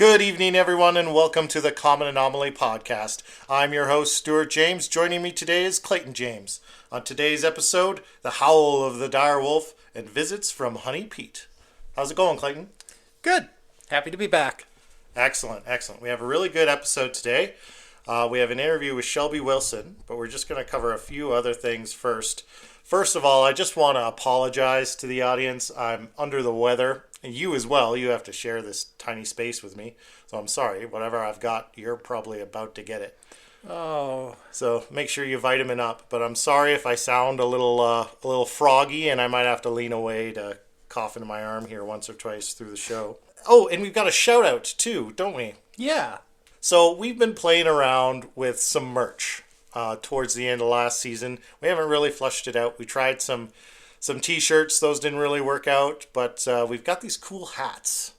Good evening, everyone, and welcome to the Common Anomaly podcast. I'm your host, Stuart James. Joining me today is Clayton James. On today's episode, the howl of the dire wolf and visits from Honey Pete. How's it going, Clayton? Good. Happy to be back. Excellent. We have a really good episode today. We have an interview with Shelby Wilson, but we're just going to cover a few other things first. First of all, I just want to apologize to the audience. I'm under the weather, and you as well. You have to share this tiny space with me, so I'm sorry. Whatever I've got, you're probably about to get it. Oh. So make sure you vitamin up. But I'm sorry if I sound a little froggy, and I might have to lean away to cough into my arm here once or twice through the show. Oh, and we've got a shout out too, don't we? Yeah. So we've been playing around with some merch towards the end of last season. We haven't really flushed it out. We tried some t-shirts. Those didn't really work out, but we've got these cool hats,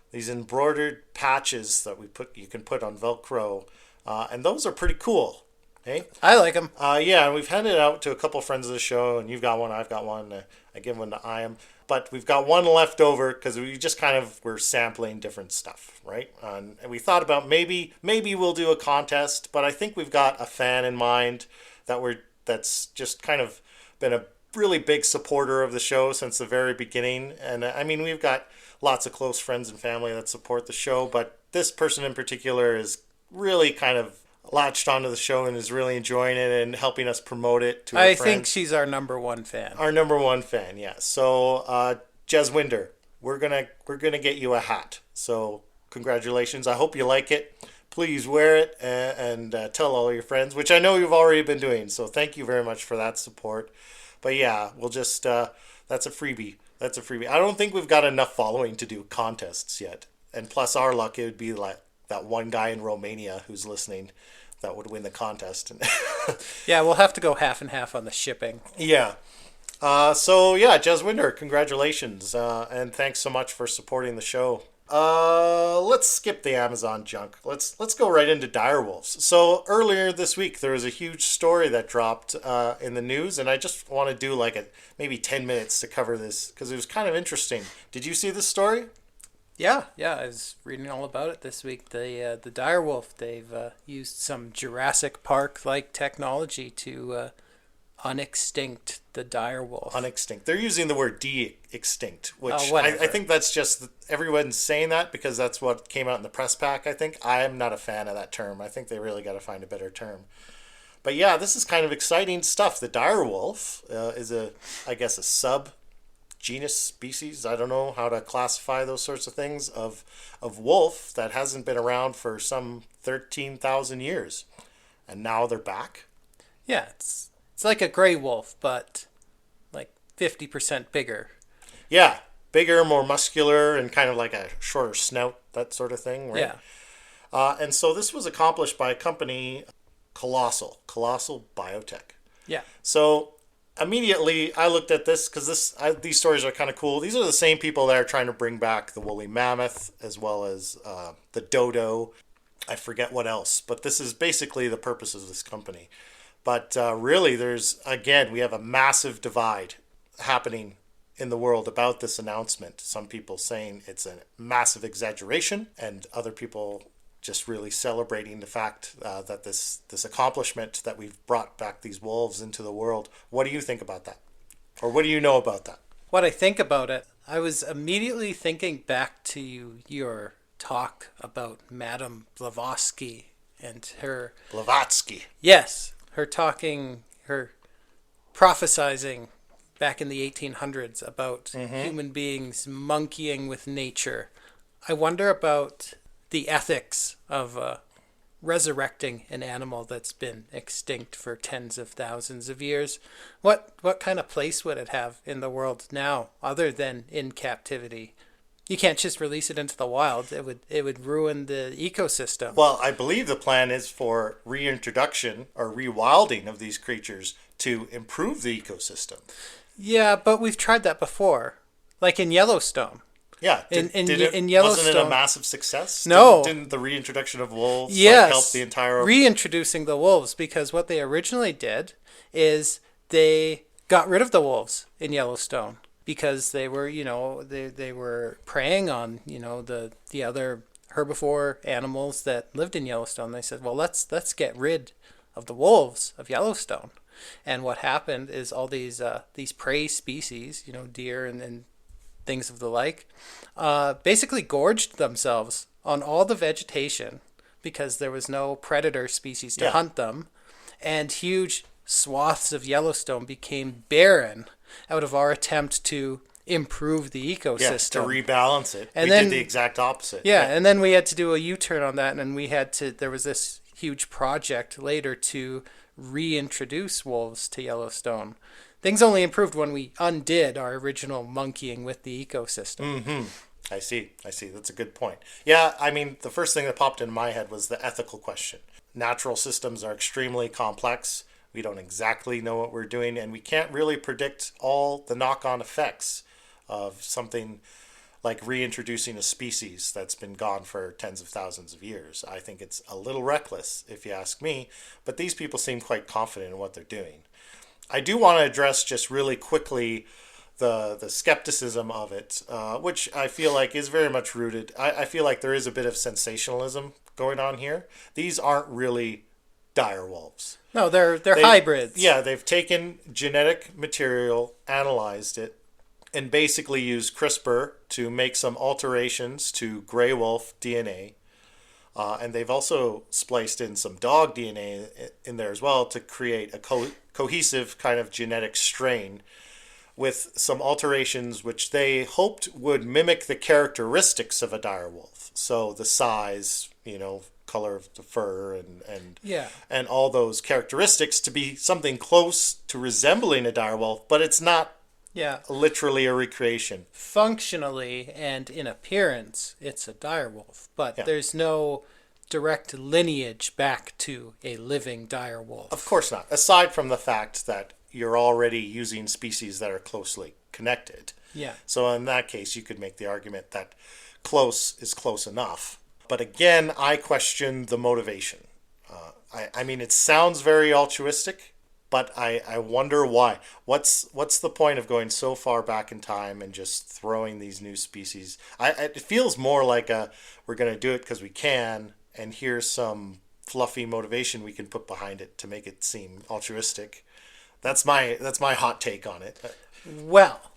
these embroidered patches that you can put on Velcro, and those are pretty cool. Hey, I like them. Yeah, and we've handed it out to a couple friends of the show, and you've got one, I've got one. I give one to Iam. But we've got one left over because we just kind of were sampling different stuff, right? And we thought about maybe we'll do a contest, but I think we've got a fan in mind that's just kind of been a really big supporter of the show since the very beginning. And I mean, we've got lots of close friends and family that support the show, but this person in particular is really kind of latched onto the show and is really enjoying it and helping us promote it to her friends. I think she's our number one fan. Our number one fan, yeah. So, Jez Winder, we're gonna get you a hat. So, congratulations. I hope you like it. Please wear it and tell all your friends, which I know you've already been doing. So, thank you very much for that support. But yeah, we'll just that's a freebie. That's a freebie. I don't think we've got enough following to do contests yet. And plus, our luck, it would be like that one guy in Romania who's listening that would win the contest. Yeah, we'll have to go half and half on the shipping. Yeah. So yeah, Jez Winder, congratulations. And thanks so much for supporting the show. Let's skip the Amazon junk. Let's go right into direwolves. So earlier this week, there was a huge story that dropped in the news, and I just want to do maybe 10 minutes to cover this because it was kind of interesting. Did you see this story? Yeah, I was reading all about it this week. The direwolf, they've used some Jurassic Park-like technology to unextinct the direwolf. Unextinct. They're using the word de-extinct, which whatever. I think that's just everyone's saying that because that's what came out in the press pack, I think. I am not a fan of that term. I think they really got to find a better term. But yeah, this is kind of exciting stuff. The direwolf is a sub-genus species. I don't know how to classify those sorts of things of wolf that hasn't been around for some 13,000 years. And now they're back. Yeah, it's like a gray wolf, but like 50% bigger. Yeah, bigger, more muscular, and kind of like a shorter snout, that sort of thing, right? Yeah. And so this was accomplished by a company, Colossal Biotech. Yeah. So immediately I looked at this because these stories are kind of cool. These are the same people that are trying to bring back the woolly mammoth as well as the dodo. I forget what else, but this is basically the purpose of this company. But really, we have a massive divide happening in the world about this announcement. Some people saying it's a massive exaggeration, and other people just really celebrating the fact that this accomplishment that we've brought back these wolves into the world. What do you think about that? Or what do you know about that? What I think about it, I was immediately thinking back to your talk about Madame Blavatsky and her... Blavatsky. Yes. Her prophesizing back in the 1800s about human beings monkeying with nature. I wonder about the ethics of resurrecting an animal that's been extinct for tens of thousands of years. What kind of place would it have in the world now other than in captivity? You can't just release it into the wild. It would ruin the ecosystem. Well, I believe the plan is for reintroduction or rewilding of these creatures to improve the ecosystem. Yeah, but we've tried that before, like in Yellowstone. Yeah, in Yellowstone, wasn't it a massive success? No, didn't the reintroduction of wolves help the entire reintroducing the wolves? Because what they originally did is they got rid of the wolves in Yellowstone. Because they were, they were preying on, the other herbivore animals that lived in Yellowstone. They said, well, let's get rid of the wolves of Yellowstone. And what happened is all these prey species, deer and things of the like, basically gorged themselves on all the vegetation because there was no predator species to hunt them, and huge swaths of Yellowstone became barren out of our attempt to improve the ecosystem. To rebalance it. And we then, did the exact opposite. And then we had to do a U-turn on that, and there was this huge project later to reintroduce wolves to Yellowstone. Things only improved when we undid our original monkeying with the ecosystem. Mm-hmm. I see. That's a good point. Yeah, I mean, the first thing that popped into my head was the ethical question. Natural systems are extremely complex. We don't exactly know what we're doing, and we can't really predict all the knock-on effects of something like reintroducing a species that's been gone for tens of thousands of years. I think it's a little reckless, if you ask me, but these people seem quite confident in what they're doing. I do want to address just really quickly the skepticism of it, which I feel like is very much rooted. I feel like there is a bit of sensationalism going on here. These aren't really dire wolves. No, they're hybrids. Yeah, they've taken genetic material, analyzed it, and basically used CRISPR to make some alterations to gray wolf DNA. And they've also spliced in some dog DNA in there as well to create a cohesive kind of genetic strain with some alterations which they hoped would mimic the characteristics of a dire wolf. So the size, color of the fur and all those characteristics to be something close to resembling a dire wolf, but it's not literally a recreation. Functionally and in appearance, it's a dire wolf, but there's no direct lineage back to a living dire wolf. Of course not, aside from the fact that you're already using species that are closely connected. Yeah. So in that case, you could make the argument that close is close enough. But again, I question the motivation. I mean, it sounds very altruistic, but I wonder why. What's the point of going so far back in time and just throwing these new species? It feels more like we're going to do it because we can, and here's some fluffy motivation we can put behind it to make it seem altruistic. That's my hot take on it. Well,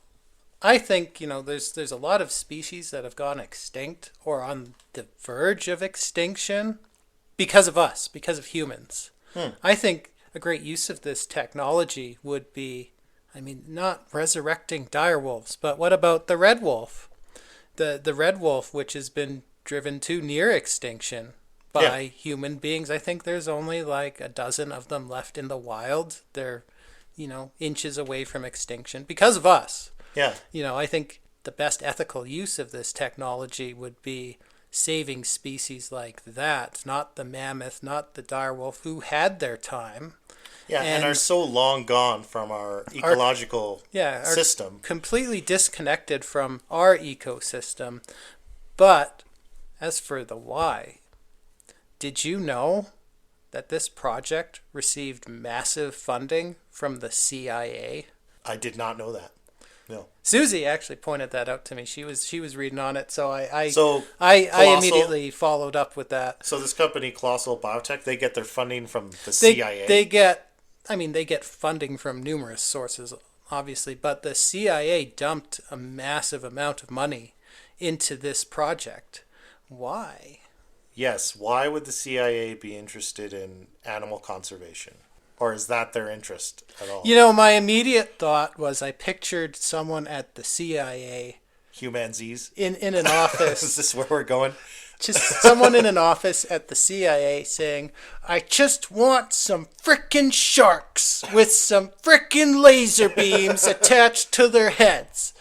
I think, there's a lot of species that have gone extinct or on the verge of extinction because of us, because of humans. I think a great use of this technology would be, not resurrecting dire wolves, but what about the red wolf? The red wolf, which has been driven to near extinction by human beings. I think there's only like a dozen of them left in the wild. They're, inches away from extinction because of us. Yeah. I think the best ethical use of this technology would be saving species like that, not the mammoth, not the dire wolf, who had their time. Yeah, and are so long gone from our ecological system. Completely disconnected from our ecosystem. But as for the why, did you know that this project received massive funding from the CIA? I did not know that. No. Susie actually pointed that out to me. She was reading on it, so I immediately followed up with that. So this company, Colossal Biotech, they get their funding from the CIA? They get funding from numerous sources, obviously, but the CIA dumped a massive amount of money into this project. Why? Yes, why would the CIA be interested in animal conservation? Or is that their interest at all? My immediate thought was I pictured someone at the CIA. Humanzees. In an office. Is this where we're going? Just someone in an office at the CIA saying, I just want some frickin' sharks with some frickin' laser beams attached to their heads.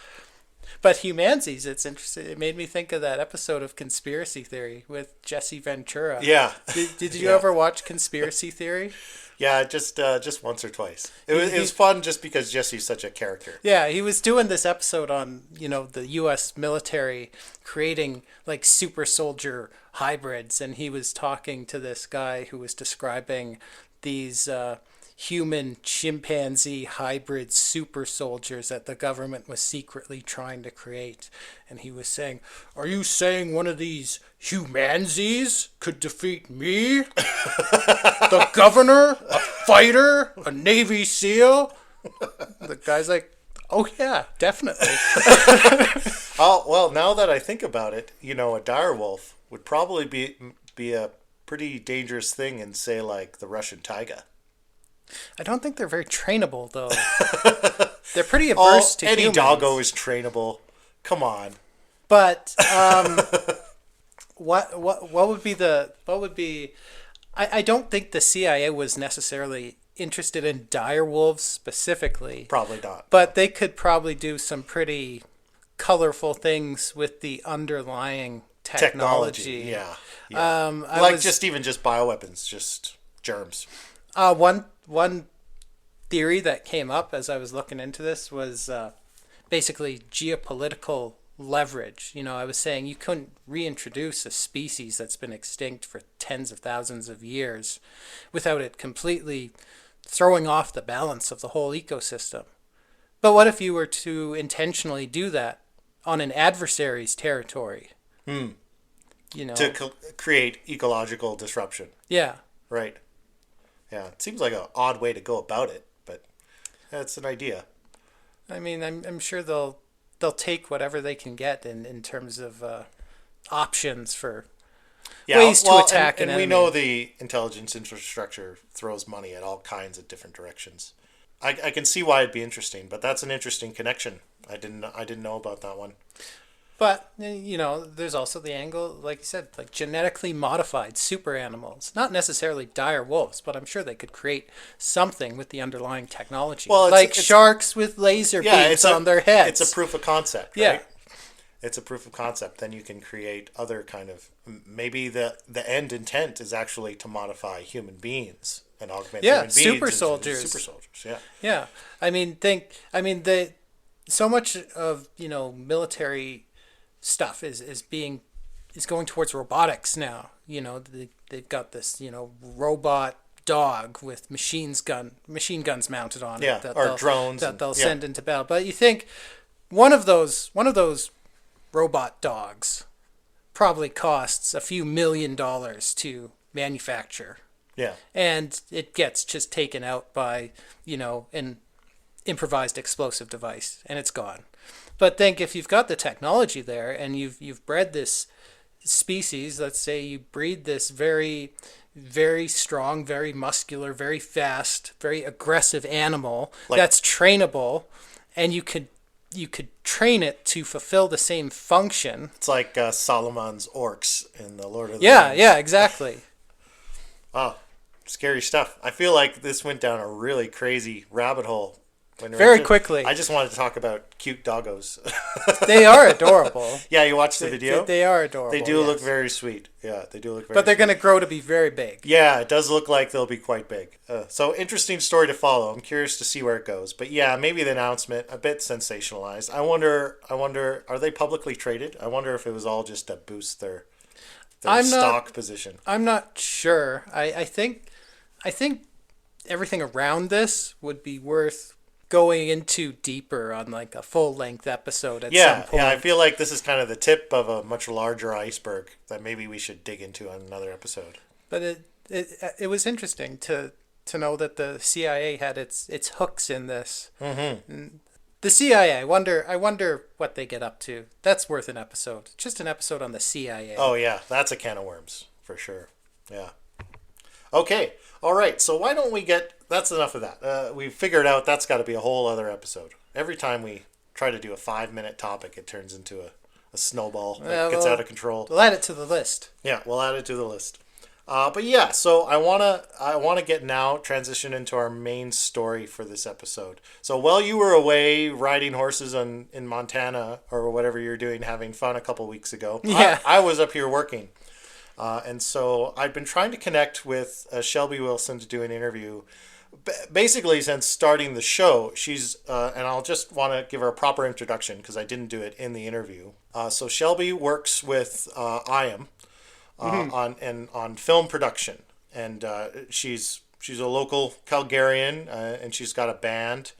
But Humanzees, it's interesting. It made me think of that episode of Conspiracy Theory with Jesse Ventura. Yeah. Did you ever watch Conspiracy Theory? Yeah, just once or twice. It was fun just because Jesse's such a character. Yeah, he was doing this episode on, the U.S. military creating like super soldier hybrids, and he was talking to this guy who was describing these human chimpanzee hybrid super soldiers that the government was secretly trying to create. And he was saying, "Are you saying one of these humanzees could defeat me? The governor? A fighter? A Navy SEAL?" The guy's like, "Oh yeah, definitely." Oh, well, now that I think about it, a direwolf would probably be a pretty dangerous thing in, say, like the Russian taiga. I don't think they're very trainable, though. They're pretty averse to any humans. doggo is trainable. Come on. But what would be? I don't think the CIA was necessarily interested in dire wolves specifically. Probably not. But they could probably do some pretty colorful things with the underlying technology. Yeah. Just bioweapons, just germs. One theory that came up as I was looking into this was basically geopolitical leverage. I was saying you couldn't reintroduce a species that's been extinct for tens of thousands of years without it completely throwing off the balance of the whole ecosystem. But what if you were to intentionally do that on an adversary's territory? To create ecological disruption. Yeah. Right. Yeah, it seems like an odd way to go about it, but that's an idea. I mean, I'm sure they'll take whatever they can get in terms of options for ways to attack an enemy. We know the intelligence infrastructure throws money at all kinds of different directions. I can see why it'd be interesting, but that's an interesting connection. I didn't know about that one. But, there's also the angle, like you said, like genetically modified super animals. Not necessarily dire wolves, but I'm sure they could create something with the underlying technology. Well, it's sharks with laser beams on their heads. It's a proof of concept, right? Yeah. It's a proof of concept. Then you can create other kind of... Maybe the end intent is actually to modify human beings and augment human beings. Super soldiers. Super soldiers, yeah. Yeah. So much of, military stuff is going towards robotics now. They've got this robot dog with machine guns mounted on it or drones that they'll send into battle. But you think one of those robot dogs probably costs a few $1 million to manufacture. Yeah. And it gets just taken out by an improvised explosive device, and it's gone. But think if you've got the technology there and you've bred this species, let's say you breed this very, very strong, very muscular, very fast, very aggressive animal that's trainable, and you could train it to fulfill the same function. It's like Solomon's orcs in the Lord of the Rings. Yeah, exactly. Oh, scary stuff. I feel like this went down a really crazy rabbit hole. Very quickly. I just wanted to talk about cute doggos. They are adorable. Yeah, you watched the video? They are adorable. They do look very sweet. Yeah, they do look very But they're going to grow to be very big. Yeah, it does look like they'll be quite big. So interesting story to follow. I'm curious to see where it goes. But yeah, maybe the announcement, a bit sensationalized. I wonder, are they publicly traded? I wonder if it was all just to boost their stock position. I'm not sure. I think everything around this would be worth going into deeper on like a full-length episode at some point. Yeah, I feel like this is kind of the tip of a much larger iceberg that maybe we should dig into on another episode. But it was interesting to know that the CIA had its hooks in this. Mm-hmm. The CIA, I wonder what they get up to. That's worth an episode. Just an episode on the CIA. Oh yeah, that's a can of worms for sure. Yeah. Okay. All right. So why don't we that's enough of that. We figured out that's got to be a whole other episode. Every time we try to do a 5-minute topic, it turns into a snowball that gets out of control. We'll add it to the list. Yeah, we'll add it to the list. But yeah, so I wanna transition into our main story for this episode. So while you were away riding horses in Montana or whatever you're doing, having fun a couple weeks ago, yeah. I was up here working. And so I've been trying to connect with Shelby Wilson to do an interview. Basically, since starting the show, she's and I'll just want to give her a proper introduction because I didn't do it in the interview. So Shelby works with IAM on film production, and she's She's a local Calgarian, and she's got a band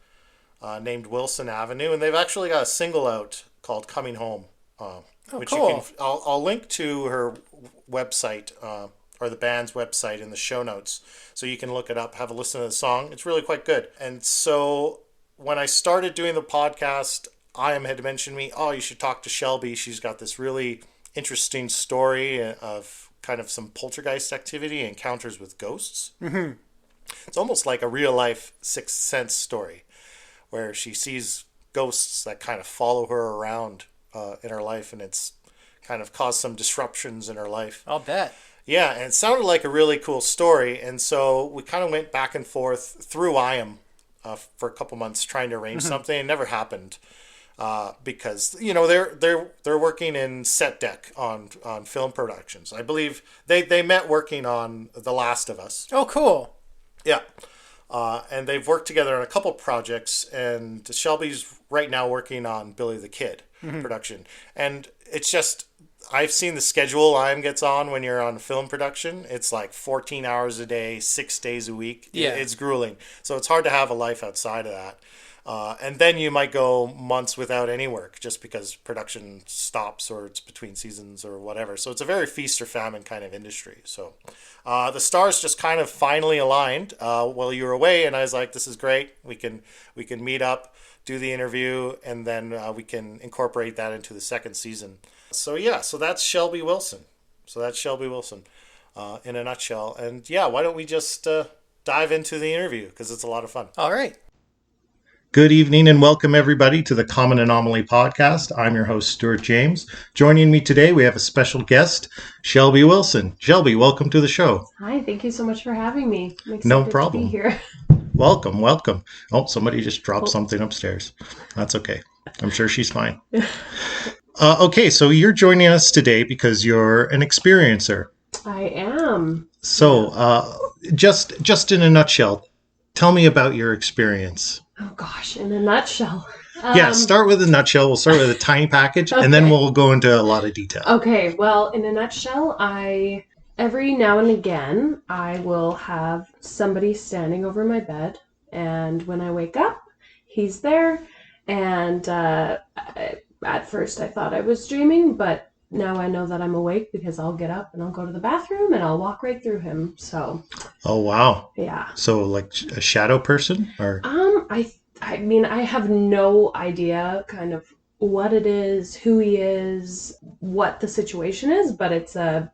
named Wilson Avenue, and they've actually got a single out called "Coming Home," which cool. you can. I'll link to her website or the band's website in the show notes, so you can look it up, have a listen to the song. It's really quite good. And so when I started doing the podcast, Iam had mentioned me. Oh, you should talk to Shelby. She's got this really interesting story of kind of some poltergeist activity, encounters with ghosts. Mm-hmm. It's almost like a real life Sixth Sense story, where she sees ghosts that kind of follow her around in her life, and it's kind of caused some disruptions in her life. I'll bet. Yeah, and it sounded like a really cool story, and so we kind of went back and forth through IAM for a couple months trying to arrange something. It never happened because they're working in set deck on film productions. I believe they met working on The Last of Us. Oh, cool. Yeah. And they've worked together on a couple projects, and Shelby's right now working on Billy the Kid production. And it's just, I've seen the schedule IAM gets on when you're on film production. It's like 14 hours a day, 6 days a week. Yeah. It's grueling. So it's hard to have a life outside of that. And then you might go months without any work just because production stops or it's between seasons or whatever. So it's a very feast or famine kind of industry. So the stars just kind of finally aligned while you were away, and I was like, "This is great. We can meet up, do the interview, and then we can incorporate that into the second season." So yeah, so that's Shelby Wilson. In a nutshell. And yeah, why don't we just dive into the interview because it's a lot of fun. All right. Good evening and welcome everybody to the Common Anomaly podcast. I'm your host, Stuart James. Joining me today, we have a special guest, Shelby Wilson. Shelby, welcome to the show. Hi, thank you so much for having me. I'm excited No problem. to be here. Welcome. Oh, somebody just dropped something upstairs. That's okay. I'm sure she's fine. Okay, so you're joining us today because you're an experiencer. I am. So, just in a nutshell, tell me about your experience. Oh gosh, in a nutshell. Yeah, start with a nutshell. We'll start with a tiny package, and then we'll go into a lot of detail. Okay, well, in a nutshell, every now and again, I will have somebody standing over my bed, and when I wake up, he's there, and at first I thought I was dreaming, but now I know that I'm awake because I'll get up and I'll go to the bathroom and I'll walk right through him. So. Oh wow. Yeah. So like a shadow person, or? I mean, I have no idea kind of what it is, who he is, what the situation is, but it's a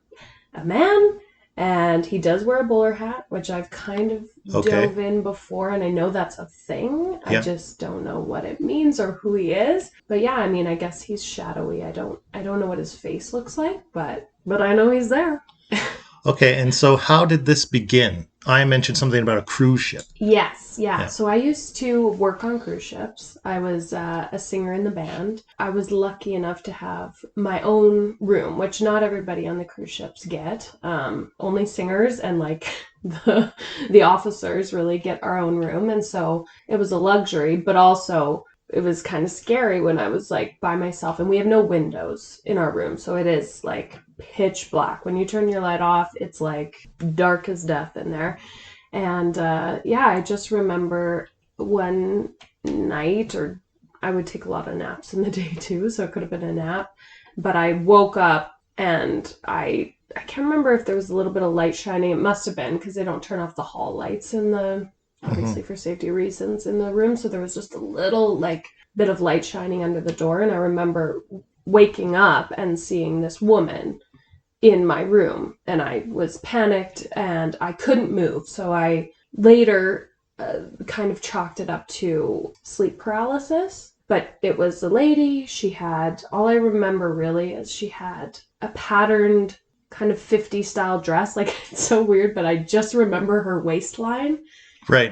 man, and he does wear a bowler hat, which I've kind of dove in before, and I know that's a thing. Yep. I just don't know what it means or who he is. But yeah, I mean, I guess he's shadowy. I don't know what his face looks like, but I know he's there. Okay, and so how did this begin? I mentioned something about a cruise ship. Yes, yeah. So I used to work on cruise ships. I was a singer in the band. I was lucky enough to have my own room, which not everybody on the cruise ships get. Only singers and like the officers really get our own room. And so it was a luxury, but also it was kind of scary when I was like by myself, and we have no windows in our room. So it is like pitch black. When you turn your light off, it's like dark as death in there. And I just remember one night, or I would take a lot of naps in the day too, so it could have been a nap, but I woke up and I can't remember if there was a little bit of light shining. It must have been, because they don't turn off the hall lights in the, obviously for safety reasons, in the room. So there was just a little like bit of light shining under the door. And I remember waking up and seeing this woman in my room, and I was panicked and I couldn't move. So I later kind of chalked it up to sleep paralysis, but it was a lady. She had, all I remember really is she had a patterned kind of 50s style dress. Like, it's so weird, but I just remember her waistline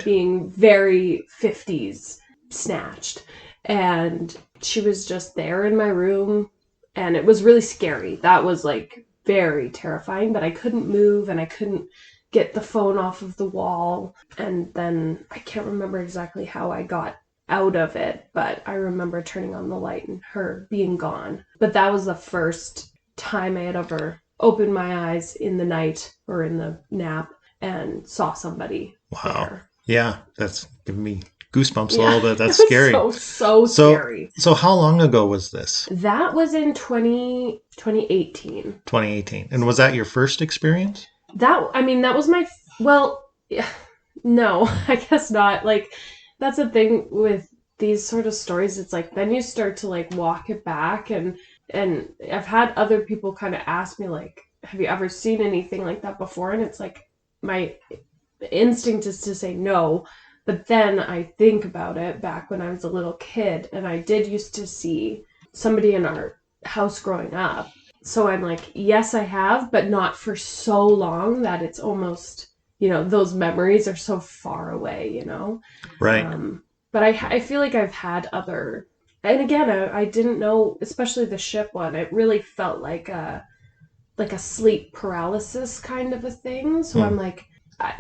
being very 50s snatched. And she was just there in my room, and it was really scary. That was like very terrifying, but I couldn't move and I couldn't get the phone off of the wall. And then I can't remember exactly how I got out of it, but I remember turning on the light and her being gone. But that was the first time I had ever opened my eyes in the night or in the nap and saw somebody Wow. there. Yeah, that's giving me goosebumps a Yeah. little bit. That's It was scary. so scary. So how long ago was this? That was in 2018. 2018. And was that your first experience? That was my, well, yeah, no, I guess not. Like, that's the thing with these sort of stories. It's like, then you start to like walk it back, and I've had other people kind of ask me like, have you ever seen anything like that before? And it's like, my instinct is to say no, but then I think about it back when I was a little kid, and I did used to see somebody in our house growing up. So I'm like, yes, I have, but not for so long that it's almost, those memories are so far away. Right. But I feel like I've had other, and again, I didn't know, especially the ship one. It really felt like a sleep paralysis kind of a thing. So I'm like,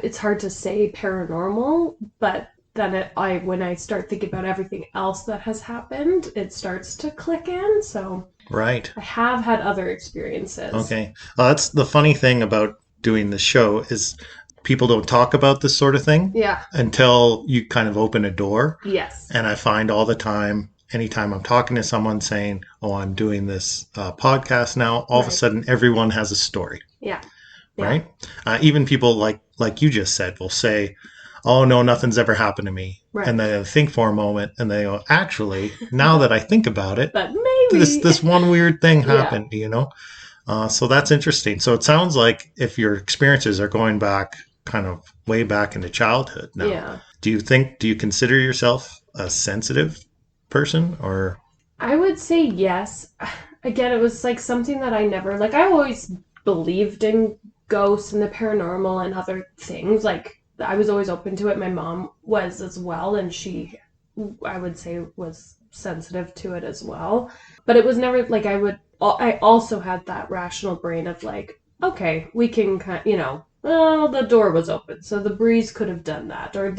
it's hard to say paranormal, but then when I start thinking about everything else that has happened, it starts to click in. So Right. I have had other experiences. Okay. Well, that's the funny thing about doing the show is people don't talk about this sort of thing Yeah. until you kind of open a door. Yes. And I find all the time, anytime I'm talking to someone saying, "Oh, I'm doing this podcast now," all of a Right. sudden everyone has a story, Yeah. right? Even people like you just said will say, "Oh no, nothing's ever happened to me," Right. and they think for a moment, and they go, "Actually, now that I think about it, But maybe this one weird thing Yeah. happened," So that's interesting. So it sounds like if your experiences are going back kind of way back into childhood now, Yeah. do you consider yourself a sensitive person or? I would say yes. Again, it was like something that I never, like, I always believed in ghosts and the paranormal and other things. Like, I was always open to it. My mom was as well, and she, I would say, was sensitive to it as well. But it was never like I also had that rational brain of like, okay, we can well, the door was open, so the breeze could have done that, or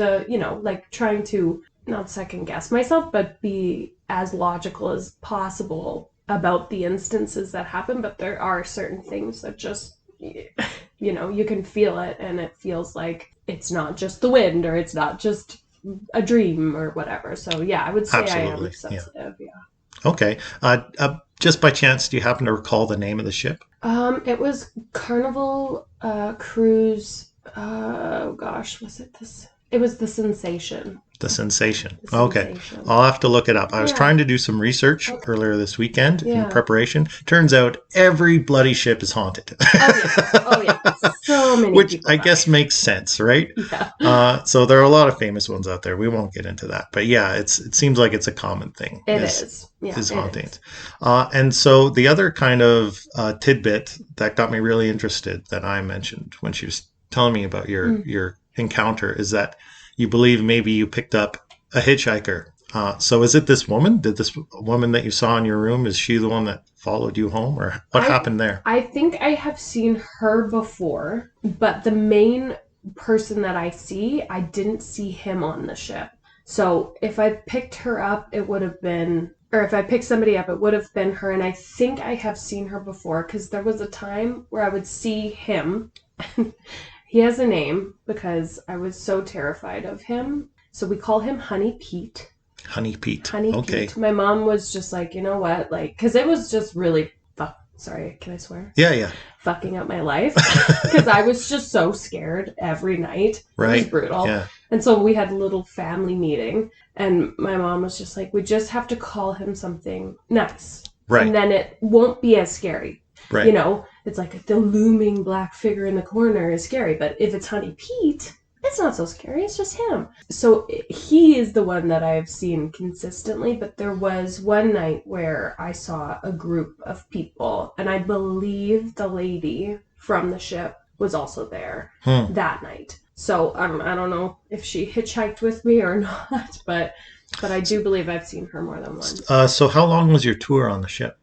like trying to not second guess myself, but be as logical as possible about the instances that happen. But there are certain things that just, you can feel it, and it feels like it's not just the wind, or it's not just a dream or whatever. So yeah, I would say Absolutely. I am sensitive. Yeah. Okay. Just by chance, do you happen to recall the name of the ship? It was Carnival Cruise. Oh gosh, was it this? It was the Sensation. The Sensation. The Okay. Sensation. I'll have to look it up. I was Yeah. trying to do some research Okay. earlier this weekend Yeah. in preparation. Turns out every bloody ship is haunted. Oh yeah. So many Which people I die. guess makes sense, right? Yeah. So there are a lot of famous ones out there. We won't get into that. But yeah, it seems like it's a common thing. It is. Yeah. Is it hauntings. is. And so the other kind of tidbit that got me really interested that I mentioned when she was telling me about your encounter is that you believe maybe you picked up a hitchhiker. So is it this woman? Did this woman that you saw in your room, is she the one that followed you home, or what happened there? I think I have seen her before, but the main person that I see, I didn't see him on the ship. So if I picked her up, it would have been, or if I picked somebody up, it would have been her. And I think I have seen her before, because there was a time where I would see him. He has a name because I was so terrified of him. So we call him Honey Pete. Honey Pete. Honey Okay. Pete. My mom was just like, you know what? Like, because it was just really, sorry, can I swear? Yeah. Fucking up my life. Because I was just so scared every night. Right. It was brutal. Yeah. And so we had a little family meeting. And my mom was just like, we just have to call him something nice. Right. And then it won't be as scary. Right. It's like the looming black figure in the corner is scary. But if it's Honey Pete, it's not so scary. It's just him. So he is the one that I have seen consistently. But there was one night where I saw a group of people, and I believe the lady from the ship was also there that night. So I don't know if she hitchhiked with me or not, but I do believe I've seen her more than once. So how long was your tour on the ship?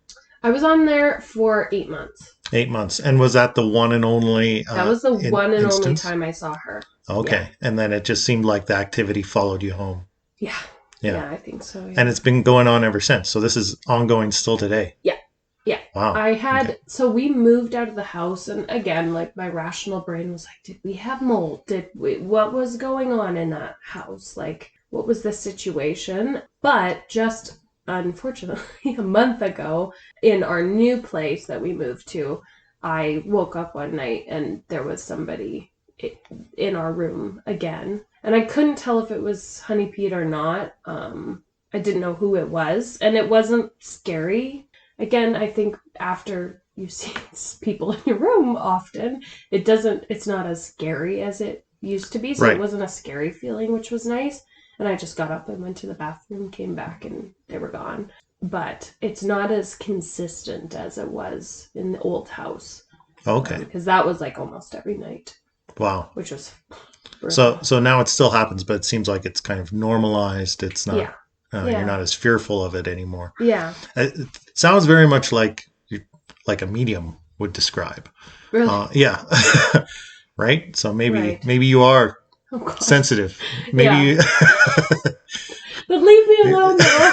I was on there for 8 months. 8 months. And was that the one and only That was the one and only instance? time I saw her. Okay. Yeah. And then it just seemed like the activity followed you home. Yeah. Yeah, I think so. Yeah. And it's been going on ever since. So this is ongoing still today. Yeah. Yeah. Wow. I had, Okay. so we moved out of the house, and again, like my rational brain was like, did we have mold? What was going on in that house? Like, what was the situation? But just unfortunately, a month ago, in our new place that we moved to, I woke up one night and there was somebody in our room again. And I couldn't tell if it was Honey Pete or not. I didn't know who it was, and it wasn't scary. Again, I think after you see people in your room often, it's not as scary as it used to be. So it Right. wasn't a scary feeling, which was nice. And I just got up and went to the bathroom, came back, and they were gone. But it's not as consistent as it was in the old house, Okay. because that was like almost every night, Wow. which was So brutal. so now it still happens, but it seems like it's kind of normalized. It's not. Yeah. You're Yeah. not as fearful of it anymore. Yeah. It sounds very much like a medium would describe. Really? Yeah. Right. So maybe Right. maybe you are Oh gosh. sensitive. Maybe Yeah. you, But leave me alone now.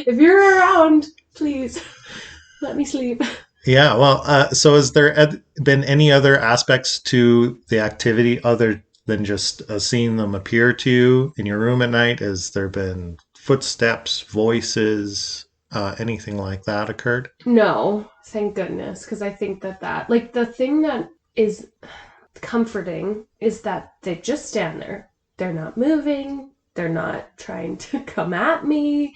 If you're around, please let me sleep. yeah. Well, so has there been any other aspects to the activity other than just seeing them appear to you in your room at night? Has there been footsteps, voices, anything like that occurred? No, thank goodness, because I think that like the thing that is comforting is that they just stand there. They're not moving. They're not trying to come at me.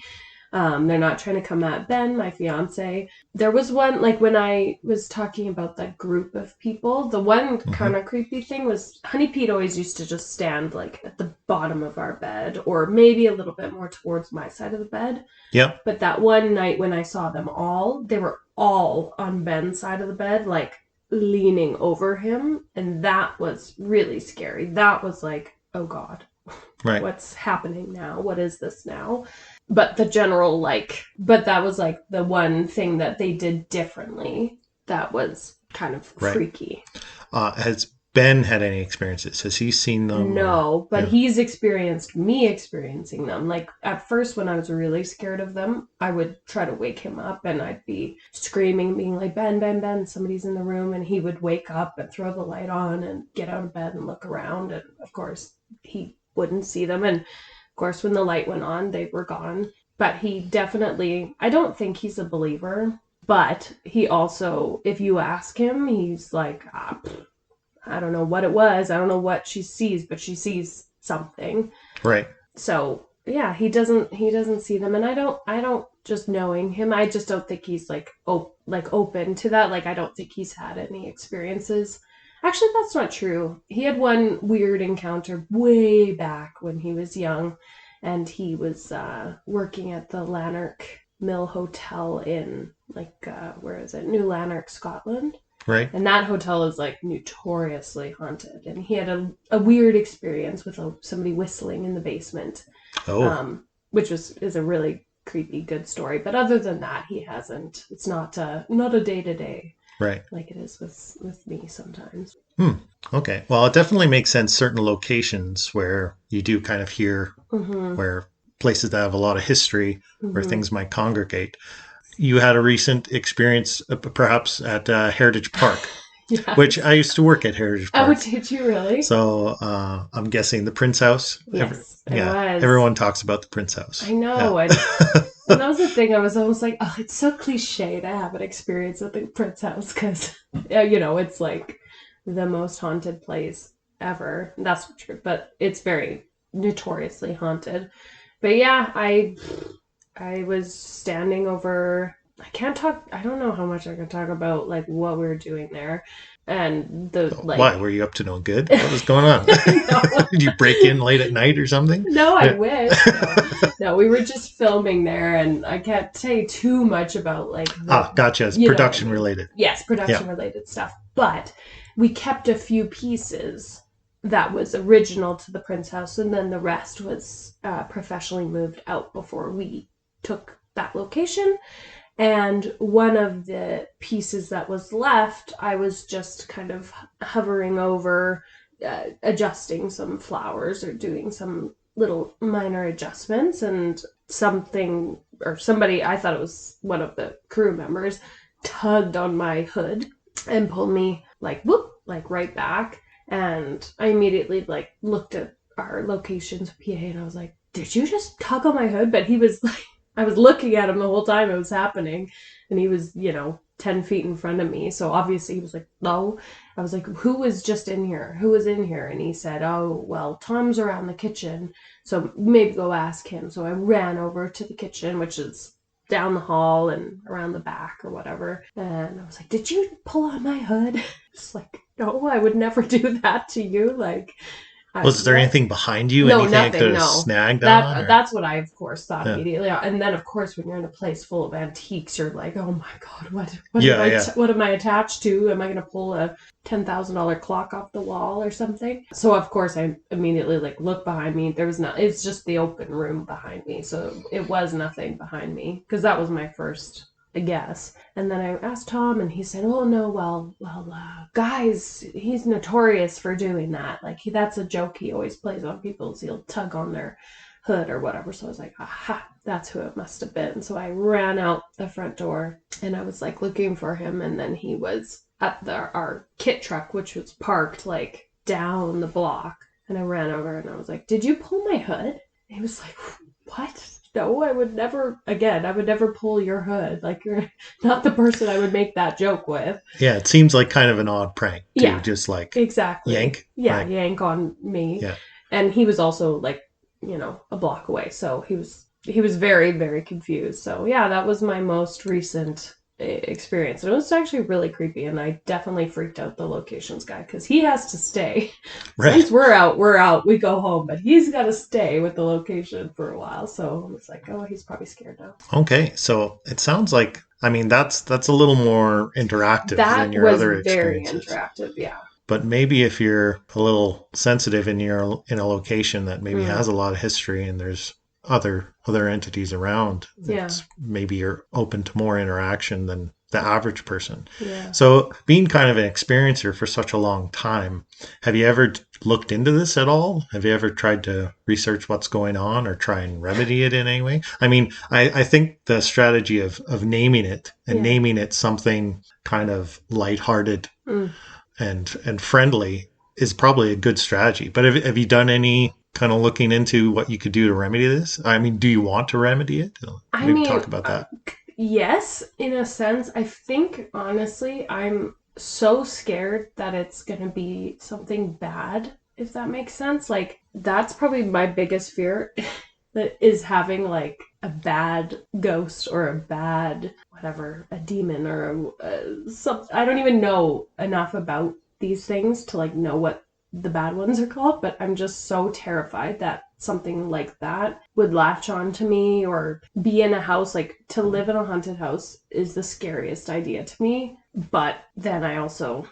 They're not trying to come at Ben, my fiance. There was one, like when I was talking about that group of people, the one Hmm. kind of creepy thing was Honey Pete always used to just stand like at the bottom of our bed, or maybe a little bit more towards my side of the bed. Yep. But that one night when I saw them all, they were all on Ben's side of the bed, like leaning over him. And that was really scary. That was like, oh God, Right. what's happening now? What is this now? But the general, like, but that was like the one thing that they did differently that was kind of Right. freaky. Has Ben had any experiences? Has he seen them or? No, but Yeah. he's experienced me experiencing them. Like at first, when I was really scared of them, I would try to wake him up and I'd be screaming, being like, Ben, Ben, Ben, somebody's in the room. And he would wake up and throw the light on and get out of bed and look around. And of course, he wouldn't see them. And of course, when the light went on, they were gone. But he definitely, I don't think he's a believer. But he also, if you ask him, he's like, I don't know what it was. I don't know what she sees, but she sees something. Right. So yeah, he doesn't see them, and I don't just knowing him, I just don't think he's like open to that. Like I don't think he's had any experiences. Actually, that's not true. He had one weird encounter way back when he was young, and he was working at the Lanark Mill Hotel in like where is it? New Lanark, Scotland. Right. And that hotel is like notoriously haunted. And he had a weird experience with somebody whistling in the basement, Oh. which is a really creepy, good story. But other than that, he hasn't. It's not a day to day Right. like it is with me sometimes. Hmm. Okay. Well, it definitely makes sense. Certain locations where you do kind of hear Mm-hmm. where places that have a lot of history where Mm-hmm. things might congregate. You had a recent experience, perhaps at Heritage Park, Yeah. which I used to work at Heritage Oh, Park. did you really? So I'm guessing the Prince House. Yes, it Yeah, was. everyone talks about the Prince House. I Yeah. know, and that was the thing. I was almost like, oh, it's so cliche to have an experience at the Prince House because, it's like the most haunted place ever. That's not true, but it's very notoriously haunted. But yeah, I was standing over. I can't talk. I don't know how much I can talk about like what we were doing there, and the Why? like. Were you up to no good? What was going on? No, Did you break in late at night or something? no, I Yeah. wish. No, no, we were just filming there, and I can't say too much about like Ah, gotcha. It's you know what I production mean. related. Yes, Yeah. production related stuff. But we kept a few pieces that was original to the Prince House, and then the rest was professionally moved out before we took that location. And one of the pieces that was left, I was just kind of hovering over, adjusting some flowers or doing some little minor adjustments. And something or somebody, I thought it was one of the crew members, tugged on my hood and pulled me like whoop, like right back. And I immediately like looked at our locations PA and I was like, did you just tug on my hood? But he was like, I was looking at him the whole time it was happening. And he was, 10 feet in front of me. So obviously he was like, no. I was like, who was just in here? Who was in here? And he said, oh, well, Tom's around the kitchen. So maybe go ask him. So I ran over to the kitchen, which is down the hall and around the back or whatever. And I was like, did you pull on my hood? Just like, no, I would never do that to you. Like, Was there anything behind you? No, Anything nothing. I could have No, snagged on? that's what I, of course, thought Yeah. immediately. And then, of course, when you're in a place full of antiques, you're like, "Oh my god, what Yeah, what am I attached to? Am I going to pull a $10,000 clock off the wall or something?" So, of course, I immediately like look behind me. There was not. It's just the open room behind me, so it was nothing behind me because that was my first guess. And then I asked Tom, and he said, "Oh no, well, guys, he's notorious for doing that. Like that's a joke he always plays on people. Is he'll tug on their hood or whatever." So I was like, "Aha, that's who it must have been." So I ran out the front door, and I was like looking for him, and then he was at our kit truck, which was parked like down the block. And I ran over, and I was like, "Did you pull my hood?" And he was like, "What? No, I would never, again, I would never pull your hood. Like, you're not the person I would make that joke with." Yeah, it seems like kind of an odd prank, too. Yeah, just like exactly. yank. Yeah, Like, yank on me. yeah. And he was also like, a block away. So he was very, very confused. So yeah, that was my most recent experience. And it was actually really creepy. And I definitely freaked out the locations guy because he has to stay. Right. Once we're out, we go home. But he's got to stay with the location for a while. So I was like, oh, he's probably scared now. Okay, so it sounds like, I mean, that's a little more interactive than your other experiences. Very interactive, yeah. But maybe if you're a little sensitive in a location that maybe has a lot of history and there's other entities around, maybe you're open to more interaction than the average person. Yeah. So being kind of an experiencer for such a long time, have you ever looked into this at all? Have you ever tried to research what's going on or try and remedy it in any way? I mean, I think the strategy of naming it and naming it something kind of lighthearted and friendly is probably a good strategy. But have you done any kind of looking into what you could do to remedy this? I mean, do you want to remedy it? Maybe talk about that. Yes, in a sense. I think, honestly, I'm so scared that it's going to be something bad, if that makes sense. Like, that's probably my biggest fear, that is having, like, a bad ghost or a bad, whatever, a demon or something. I don't even know enough about these things to, like, know what the bad ones are called, but I'm just so terrified that something like that would latch on to me or be in a house. Like, to live in a haunted house is the scariest idea to me, but then I also,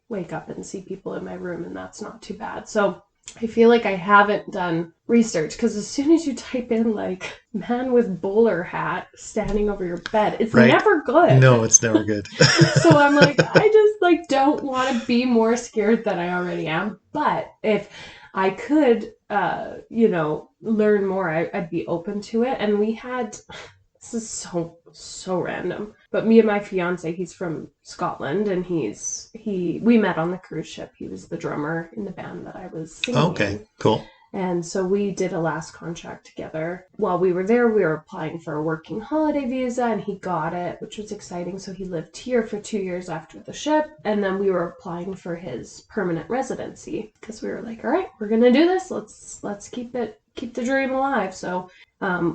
wake up and see people in my room, and that's not too bad. So I feel like I haven't done research, because as soon as you type in, like, man with bowler hat standing over your bed, it's never good. No, it's never good. So I'm like, I just, like, don't want to be more scared than I already am. But if I could, learn more, I'd be open to it. And we had, this is so random, but me and my fiance, he's from Scotland, and we met on the cruise ship. He was the drummer in the band that I was singing in. Cool. And so we did a last contract together. While we were there, we were applying for a working holiday visa, and he got it, which was exciting. So he lived here for 2 years after the ship. And then we were applying for his permanent residency, because we were like, all right, we're going to do this. Let's keep the dream alive. So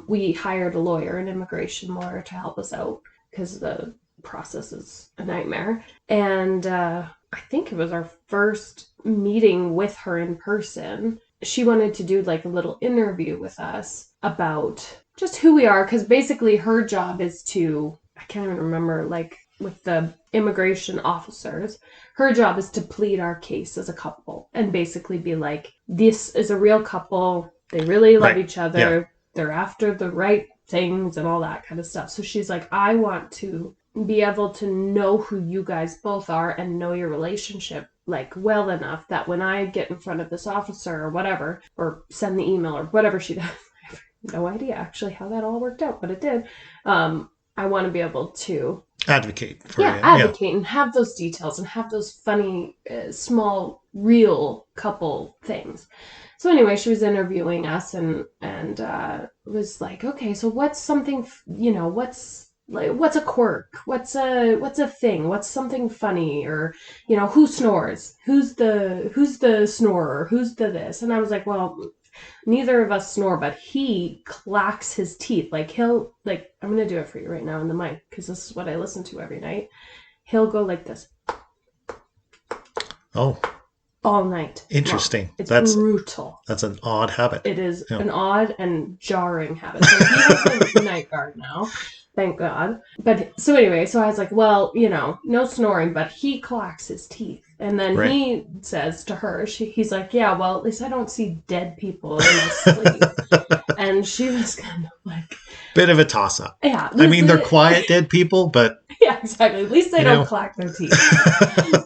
we hired a lawyer, an immigration lawyer, to help us out, because the process is a nightmare. And I think it was our first meeting with her in person. She wanted to do, like, a little interview with us about just who we are, because basically her job is to, I can't even remember, like, with the immigration officers, her job is to plead our case as a couple and basically be like, this is a real couple, they really love each other, they're after the right things and all that kind of stuff. So she's like, I want to be able to know who you guys both are and know your relationship, like, well enough that when I get in front of this officer or whatever, or send the email or whatever she does, no idea actually how that all worked out, but it did. I want to be able to advocate for advocate and have those details and have those funny, small, real couple things. So anyway, she was interviewing us and was like, okay, so what's something, what's a quirk? What's a thing? What's something funny? Or, who snores? Who's the snorer? Who's the this? And I was like, well, neither of us snore, but he clacks his teeth. Like I'm going to do it for you right now in the mic because this is what I listen to every night. He'll go like this. Oh. All night. Interesting. Long. It's brutal. That's an odd habit. It is an odd and jarring habit. So he has a night guard now. Thank God. But so anyway, so I was like, well, no snoring, but he clacks his teeth. And then he says to her, he's like, yeah, well, at least I don't see dead people in my sleep. And she was kind of like... Bit of a toss-up. Yeah. I mean, they're quiet dead people, but... Yeah, exactly. At least they don't clack their teeth.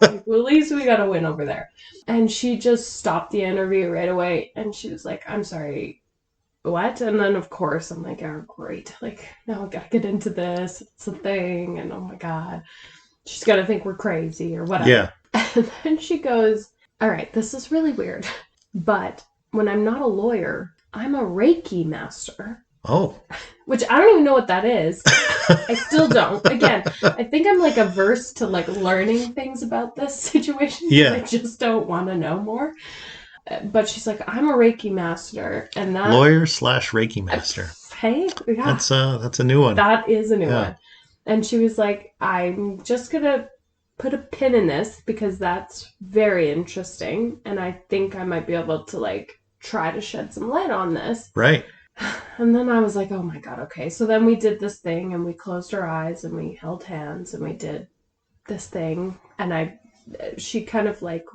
Like, well, at least we got a win over there. And she just stopped the interview right away. And she was like, I'm sorry, what? And then, of course, I'm like, oh, great. Like, now I got to get into this. It's a thing. And oh, my God. She's going to think we're crazy or whatever. Yeah. And then she goes, all right, this is really weird. But when I'm not a lawyer, I'm a Reiki master. Oh. Which I don't even know what that is. I still don't. Again, I think I'm like averse to like learning things about this situation. Yeah. I just don't want to know more. But she's like, I'm a Reiki master, and that lawyer / Reiki master. Hey, yeah, that's a new one. That is a new one. And she was like, I'm just gonna put a pin in this because that's very interesting, and I think I might be able to like try to shed some light on this. Right. And then I was like, oh my God, okay. So then we did this thing and we closed our eyes and we held hands and we did this thing. And she kind of like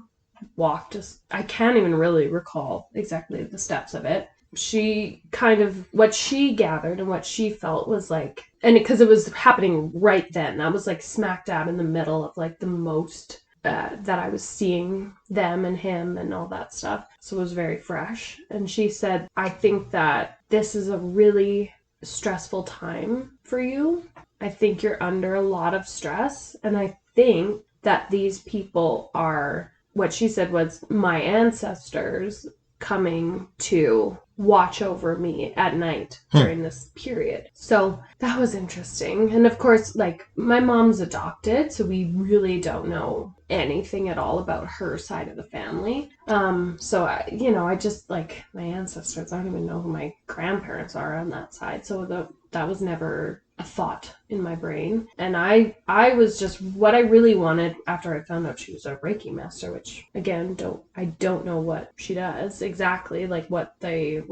walked us. I can't even really recall exactly the steps of it. She kind of, what she gathered and what she felt was like, and because it was happening right then, I was like smack dab in the middle of like the most that I was seeing them and him and all that stuff. So it was very fresh. And she said, I think that this is a really stressful time for you. I think you're under a lot of stress. And I think that these people are, what she said was my ancestors coming to watch over me at night during this period. So that was interesting. And of course, like my mom's adopted, so we really don't know anything at all about her side of the family. So I just like my ancestors, I don't even know who my grandparents are on that side. So that was never a thought in my brain. And I was just, what I really wanted after I found out she was a Reiki master, which again, I don't know what she does exactly, like what their,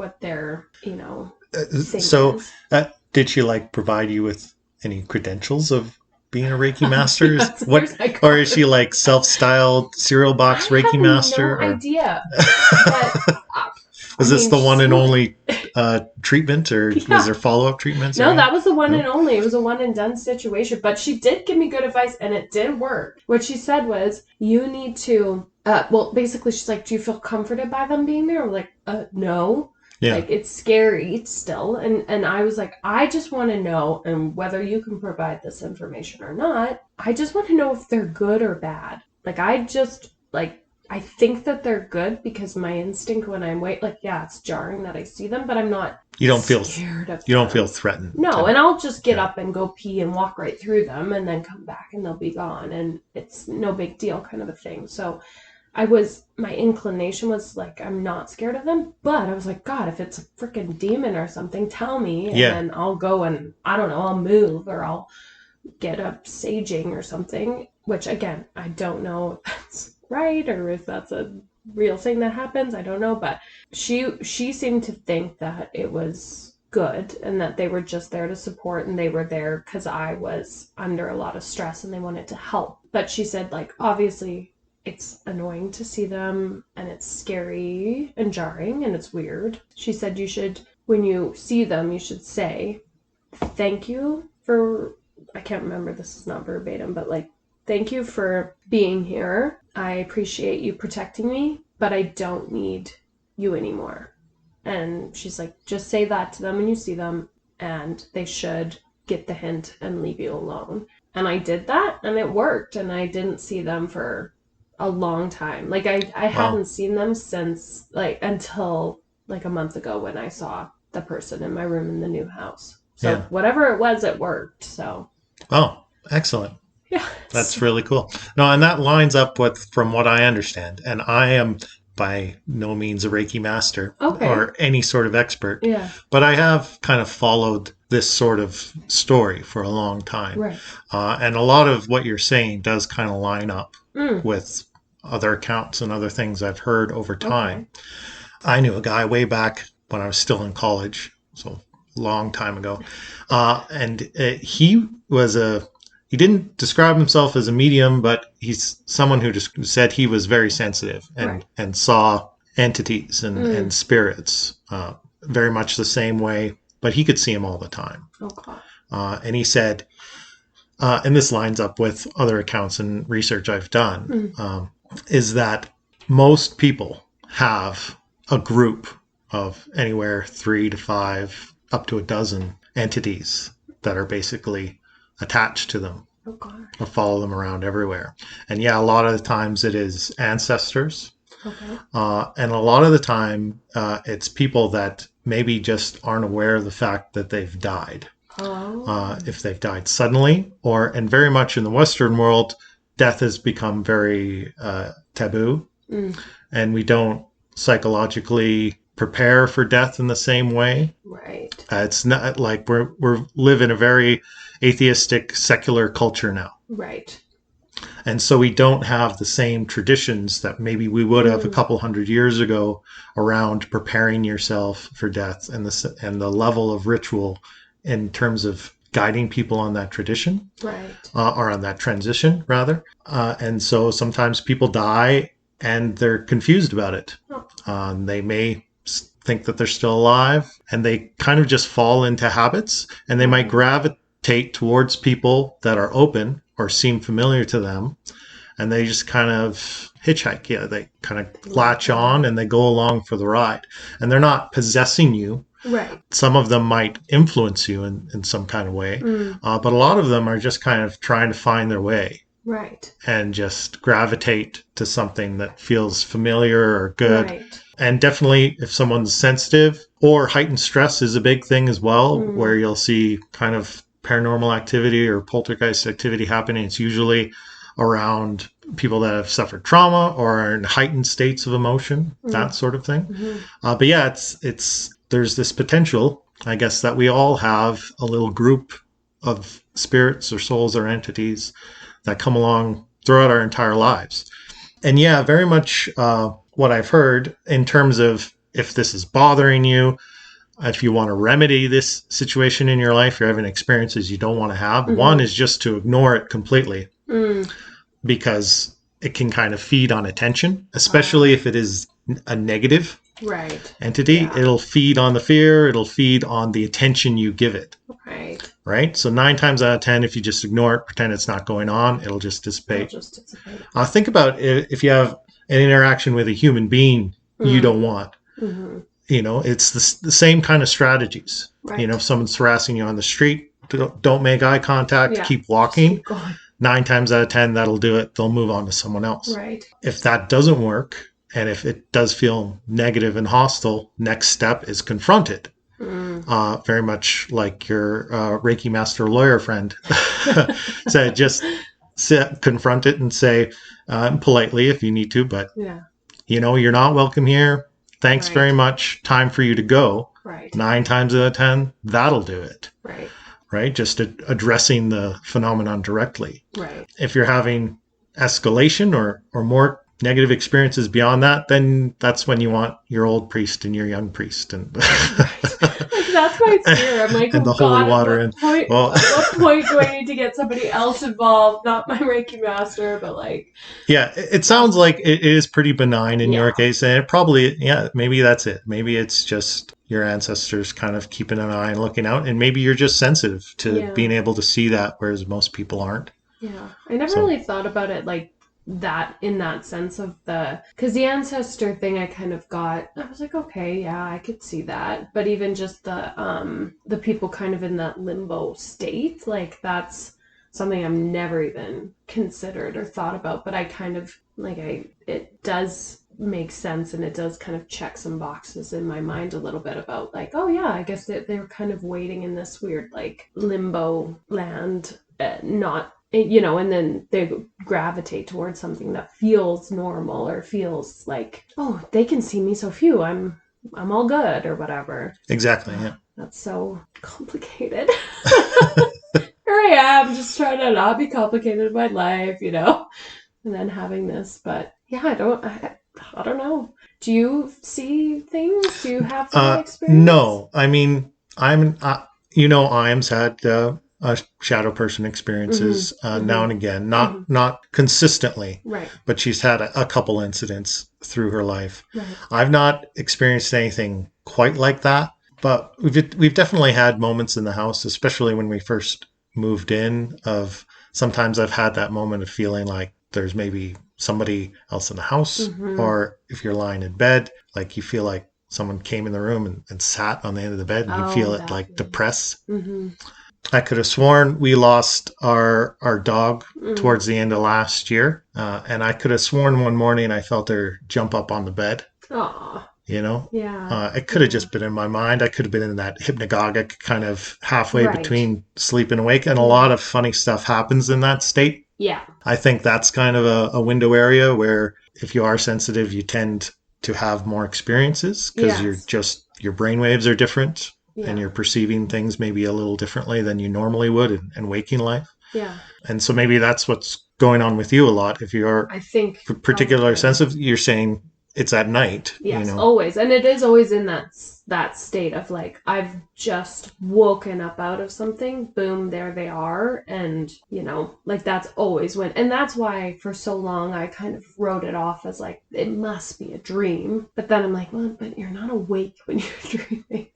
thing so is. Did she like provide you with any credentials of being a Reiki master? Or is she like self-styled cereal box Reiki master? No idea. But, was this the one and only treatment, or was there follow-up treatments? No, that was the one and only. It was a one and done situation. But she did give me good advice, and it did work. What she said was, you need to, basically she's like, do you feel comforted by them being there? I'm like, no. Yeah. Like, it's scary still. And I was like, I just want to know, and whether you can provide this information or not, I just want to know if they're good or bad. Like, I think that they're good because my instinct when I'm it's jarring that I see them, but I'm not scared of them. You don't feel threatened. No, and I'll just get up and go pee and walk right through them and then come back and they'll be gone and it's no big deal kind of a thing. So my inclination was like, I'm not scared of them, but I was like, God, if it's a freaking demon or something, tell me. And then I'll go and, I don't know, I'll move or I'll get up saging or something, which again, I don't know if that's right or if that's a real thing that happens. I don't know. But she seemed to think that it was good and that they were just there to support and they were there because I was under a lot of stress and they wanted to help. But she said, like, obviously it's annoying to see them and it's scary and jarring and it's weird. She said you should, when you see them, you should say, thank you for, I can't remember, this is not verbatim, but like, thank you for being here. I appreciate you protecting me, but I don't need you anymore. And she's like, just say that to them when you see them, and they should get the hint and leave you alone. And I did that, and it worked, and I didn't see them for a long time. Like, I Wow. hadn't seen them since, like, until, like, a month ago when I saw the person in my room in the new house. So Yeah. whatever it was, it worked. So, Oh, excellent. yeah. That's really cool. No, and that lines up with from what I understand. And I am by no means a Reiki master Okay. or any sort of expert, Yeah. but I have kind of followed this sort of story for a long time. Right. And a lot of what you're saying does kind of line up Mm. with other accounts and other things I've heard over time. Okay. I knew a guy way back when I was still in college, so a long time ago. And he was he didn't describe himself as a medium, but he's someone who just said he was very sensitive Right. and saw entities and spirits very much the same way, but he could see them all the time. Okay. And he said, and this lines up with other accounts and research I've done, is that most people have a group of anywhere 3 to 5 up to a dozen entities that are basically attached to them Okay. or follow them around everywhere. And yeah, a lot of the times it is ancestors. Okay. And a lot of the time it's people that maybe just aren't aware of the fact that they've died. Oh. If they've died suddenly, and very much in the Western world, death has become very taboo, and we don't psychologically prepare for death in the same way. Right. It's not like we live in a very atheistic, secular culture now, Right. and so we don't have the same traditions that maybe we would have a couple hundred years ago around preparing yourself for death and the level of ritual in terms of guiding people on that tradition, Right. or on that transition, rather. And so sometimes people die and they're confused about it. They may think that they're still alive, and they kind of just fall into habits, and they might gravitate towards people that are open or seem familiar to them, and they just kind of hitchhike. Yeah, they kind of latch on and they go along for the ride, and they're not possessing you. Right. Some of them might influence you in some kind of way, but a lot of them are just kind of trying to find their way Right. and just gravitate to something that feels familiar or good. Right. And definitely if someone's sensitive, or heightened stress is a big thing as well, where you'll see kind of paranormal activity or poltergeist activity happening. It's usually around people that have suffered trauma or are in heightened states of emotion, that sort of thing. But yeah, there's this potential, I guess, that we all have a little group of spirits or souls or entities that come along throughout our entire lives. And yeah, very much what I've heard in terms of if this is bothering you, if you want to remedy this situation in your life, you're having experiences you don't want to have, one is just to ignore it completely, because it can kind of feed on attention, especially if it is a negative entity. Yeah. It'll feed on the fear. It'll feed on the attention you give it. Right. Right. So 9 times out of 10, if you just ignore it, pretend it's not going on, it'll just dissipate. Think about it, if you have an interaction with a human being you don't want. It's the same kind of strategies. Right. If someone's harassing you on the street, don't make eye contact, keep walking. Keep going. 9 times out of 10, that'll do it. They'll move on to someone else. Right. If that doesn't work, and if it does feel negative and hostile, next step is confront it. Very much like your Reiki master lawyer friend said, just confront it and say politely if you need to, but you're not welcome here. Thanks very much. Time for you to go. Right. 9 times out of 10, that'll do it. Right. Right? Just addressing the phenomenon directly. Right. If you're having escalation or more negative experiences beyond that, then that's when you want your old priest and your young priest, and that's my fear. I'm like, and the holy water. At what point do I need to get somebody else involved? Not my Reiki master, but like. Yeah, it sounds like it is pretty benign in your case, and it probably, maybe that's it. Maybe it's just your ancestors kind of keeping an eye and looking out, and maybe you're just sensitive to being able to see that, whereas most people aren't. Yeah, I never really thought about it like that in that sense of because the ancestor thing I kind of got, I was like, okay, yeah, I could see that. But even just the people kind of in that limbo state, like that's something I've never even considered or thought about, but I kind of like it does make sense, and it does kind of check some boxes in my mind a little bit about like, oh yeah, I guess they're kind of waiting in this weird like limbo land, not, and then they gravitate towards something that feels normal or feels like, oh, they can see me, so phew, I'm all good or whatever. Exactly. Yeah. That's so complicated. Here I am, just trying to not be complicated in my life, and then having this. But yeah, I don't know. Do you see things? Do you have that experience? No, I mean, IAM's had shadow person experiences now and again, not consistently, Right. but she's had a couple incidents through her life. Right. I've not experienced anything quite like that, but we've definitely had moments in the house, especially when we first moved in, of sometimes I've had that moment of feeling like there's maybe somebody else in the house, or if you're lying in bed, like you feel like someone came in the room and sat on the end of the bed, and you feel it like depress. I could have sworn we lost our dog towards the end of last year, and I could have sworn one morning I felt her jump up on the bed. Aw. Yeah. It could have just been in my mind. I could have been in that hypnagogic kind of halfway between sleep and awake, and a lot of funny stuff happens in that state. Yeah. I think that's kind of a window area where if you are sensitive, you tend to have more experiences because your brain waves are different, and you're perceiving things maybe a little differently than you normally would in waking life. Yeah. And so maybe that's what's going on with you a lot. If you're I think particularly sensitive, you're saying it's at night. Yes, always. And it is always in that state of like, I've just woken up out of something, boom, there they are. And, like that's always and that's why for so long I kind of wrote it off as like, it must be a dream. But then I'm like, well, but you're not awake when you're dreaming.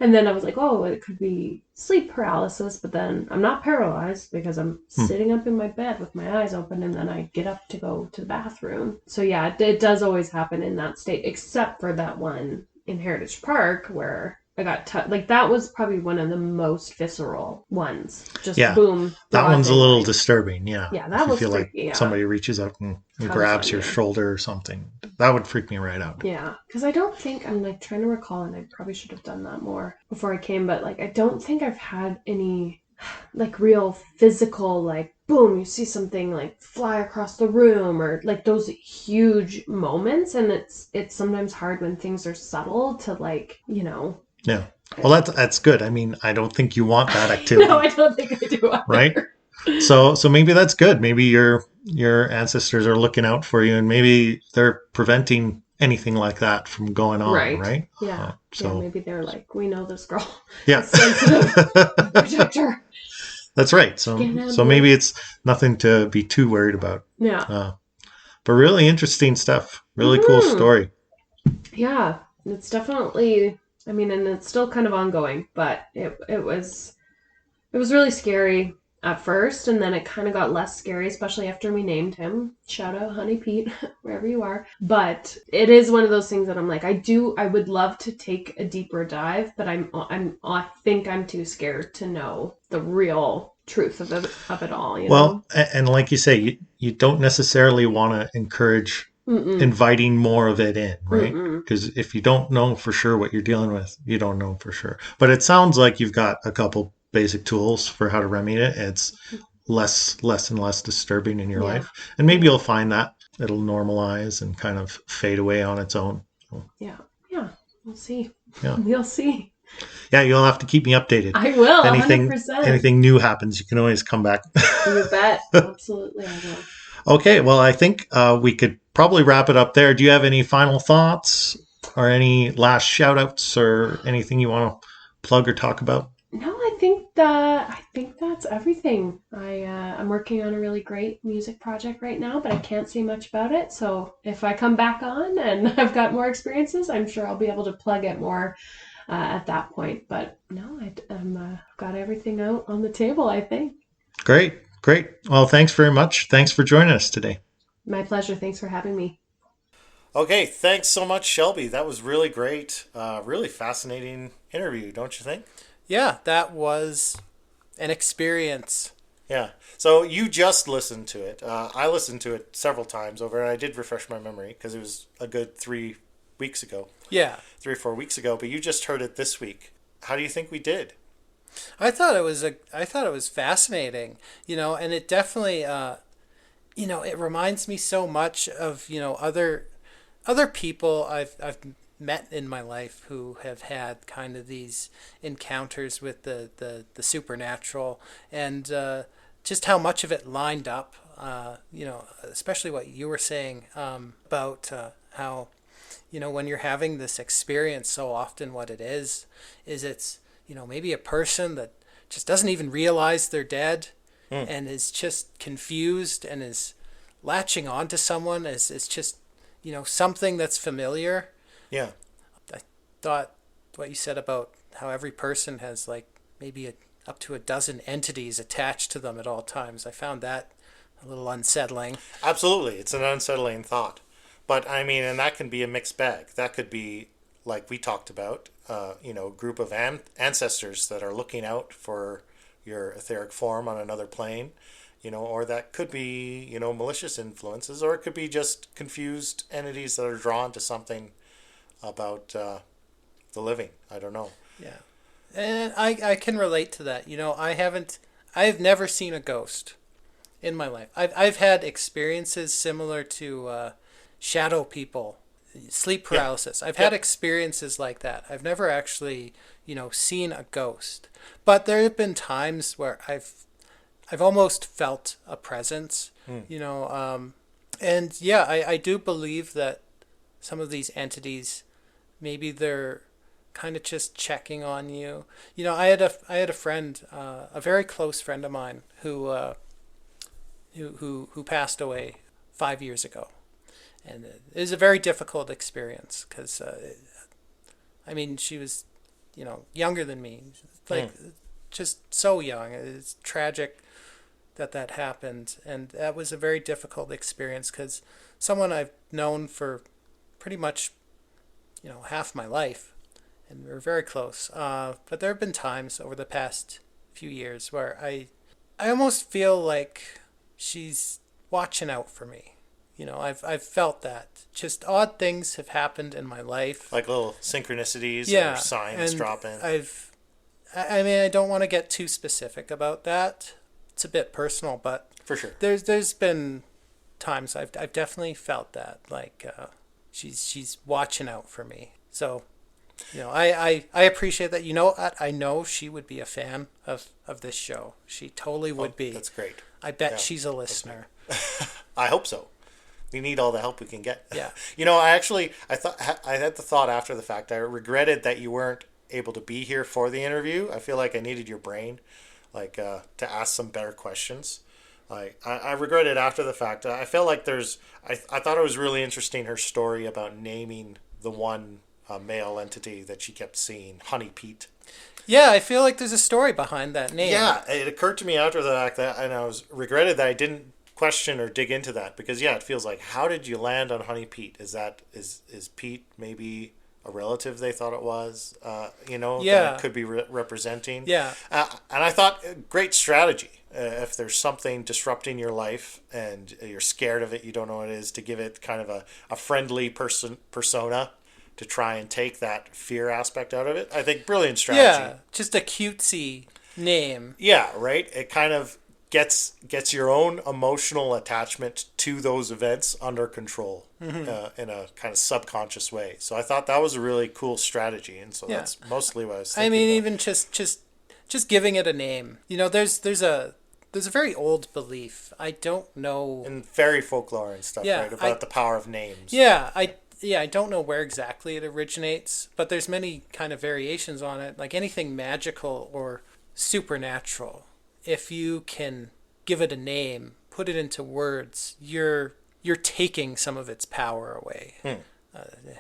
And then I was like, oh, it could be sleep paralysis, but then I'm not paralyzed because I'm sitting up in my bed with my eyes open, and then I get up to go to the bathroom. So yeah, it does always happen in that state, except for that one in Heritage Park where I got like that was probably one of the most visceral ones. Just boom. That one's a little disturbing. Yeah. Yeah, that was feel freaky, like somebody reaches out and grabs your shoulder or something. That would freak me right out. Yeah, because I don't think, I'm like trying to recall, and I probably should have done that more before I came, but like I don't think I've had any like real physical, like boom, you see something like fly across the room, or like those huge moments. And it's sometimes hard when things are subtle to like, Yeah. Well, that's good. I mean, I don't think you want that activity. No, I don't think I do either. Right? So maybe that's good. Maybe your ancestors are looking out for you, and maybe they're preventing anything like that from going on, right? Yeah. So maybe they're like, we know this girl. Yeah. Sensitive. Protect her. That's right. So maybe it's nothing to be too worried about. Yeah. But really interesting stuff. Really cool story. Yeah. It's definitely, I mean, and it's still kind of ongoing, but it was really scary at first, and then it kind of got less scary, especially after we named him. Shout out Honey Pete, wherever you are. But it is one of those things that I'm like, I would love to take a deeper dive, but I think I'm too scared to know the real truth of it all. Well, and like you say, you don't necessarily want to encourage inviting more of it in, right? Because if you don't know for sure what you're dealing with, you don't know for sure. But it sounds like you've got a couple basic tools for how to remedy it. It's less and less disturbing in your life, and maybe you'll find that it'll normalize and kind of fade away on its own. So, yeah, we'll see. Yeah, we'll see. Yeah, you'll have to keep me updated. I will. 100%. Anything new happens, you can always come back. You bet. Absolutely, I will. Okay, well, I think we could probably wrap it up there. Do you have any final thoughts or any last shout outs or anything you want to plug or talk about? No, I think that's everything. I'm working on a really great music project right now, but I can't say much about it. So if I come back on and I've got more experiences, I'm sure I'll be able to plug it more at that point. But no, I've got everything out on the table, I think. Great. Well, thanks very much. Thanks for joining us today. My pleasure. Thanks for having me. Okay, thanks so much, Shelby. That was really great. Really fascinating interview, don't you think? Yeah, that was an experience. Yeah. So you just listened to it. I listened to it several times over, and I did refresh my memory because it was a good 3 weeks ago, Yeah, 3 or 4 weeks ago. But you just heard it this week. How do you think we did? I thought it was fascinating, and it definitely it reminds me so much of, other people I've met in my life who have had kind of these encounters with the supernatural, and just how much of it lined up, especially what you were saying about how, when you're having this experience, so often what it is it's, maybe a person that just doesn't even realize they're dead, and is just confused and is latching on to someone as it's just, something that's familiar. Yeah. I thought what you said about how every person has like maybe up to a dozen entities attached to them at all times. I found that a little unsettling. Absolutely. It's an unsettling thought. But I mean, and that can be a mixed bag. That could be, like we talked about, a group of ancestors that are looking out for your etheric form on another plane, or that could be, malicious influences, or it could be just confused entities that are drawn to something about the living. I don't know. Yeah. And I can relate to that. I've never seen a ghost in my life. I've had experiences similar to shadow people, sleep paralysis. I've had experiences like that. I've never actually, seen a ghost. But there have been times where I've almost felt a presence, and yeah, I do believe that some of these entities, maybe they're kind of just checking on you. I had a friend, a very close friend of mine who passed away 5 years ago, and it was a very difficult experience because, she was, younger than me, like just so young. It's tragic that happened, and that was a very difficult experience because someone I've known for pretty much, half my life, and we were very close. But there have been times over the past few years where I almost feel like she's watching out for me. I've felt that. Just odd things have happened in my life. Like little synchronicities Yeah, or signs and dropping. I don't want to get too specific about that. It's a bit personal, but For sure. there's been times I've definitely felt that, like she's watching out for me. So, I appreciate that. I know she would be a fan of this show. She totally would be. That's great. I bet Yeah, she's a listener. I hope so. We need all the help we can get. Yeah. I had the thought after the fact. I regretted that you weren't able to be here for the interview. I feel like I needed your brain, to ask some better questions. I regret it after the fact. I felt like I thought it was really interesting, her story about naming the one male entity that she kept seeing, Honey Pete. Yeah, I feel like there's a story behind that name. Yeah, it occurred to me after the fact and I was regretted that I didn't question or dig into that because it feels like, how did you land on Honey Pete? Is Pete maybe a relative they thought it was? That it could be representing. Yeah. And I thought, great strategy. If there's something disrupting your life and you're scared of it, you don't know what it is, to give it kind of a friendly persona to try and take that fear aspect out of it. I think brilliant strategy. Yeah, just a cutesy name. Yeah, right? It kind of gets your own emotional attachment to those events under control in a kind of subconscious way. So I thought that was a really cool strategy, and so that's mostly what I was thinking about. Even just giving it a name. There's a very old belief. I don't know. In fairy folklore and stuff, Yeah, right? About the power of names. Yeah, I don't know where exactly it originates, but there's many kind of variations on it. Like anything magical or supernatural, if you can give it a name, put it into words, you're taking some of its power away.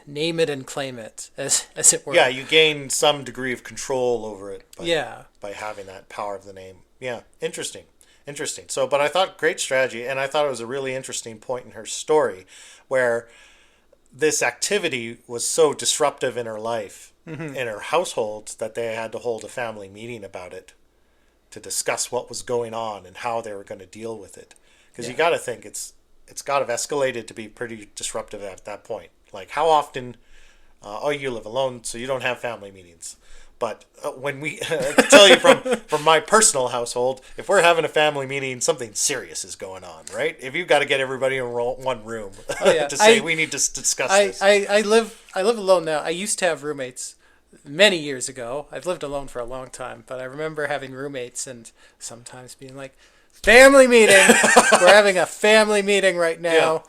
Name it and claim it, as it were. Yeah, you gain some degree of control over it by Yeah. having that power of the name. Yeah, interesting. Interesting. So, but I thought great strategy, and I thought it was a really interesting point in her story where this activity was so disruptive in her life, in her household, that they had to hold a family meeting about it to discuss what was going on and how they were going to deal with it. Because you got to think it's got to have escalated to be pretty disruptive at that point. Like how often, oh, you live alone, so you don't have family meetings. But when we I can tell you from my personal household, if we're having a family meeting, something serious is going on, right? If you've got to get everybody in one room to say we need to discuss this. I live alone now. I used to have roommates many years ago. I've lived alone for a long time, but I remember having roommates and sometimes being like, family meeting. We're having a family meeting right now. Yeah.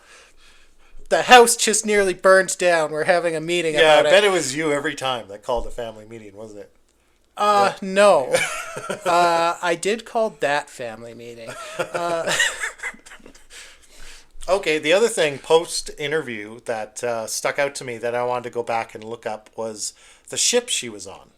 The house just nearly burned down. We're having a meeting Yeah, about I bet it. it was you every time that called a family meeting, wasn't it? No. I did call that family meeting. Okay, the other thing post-interview that stuck out to me that I wanted to go back and look up was the ship she was on,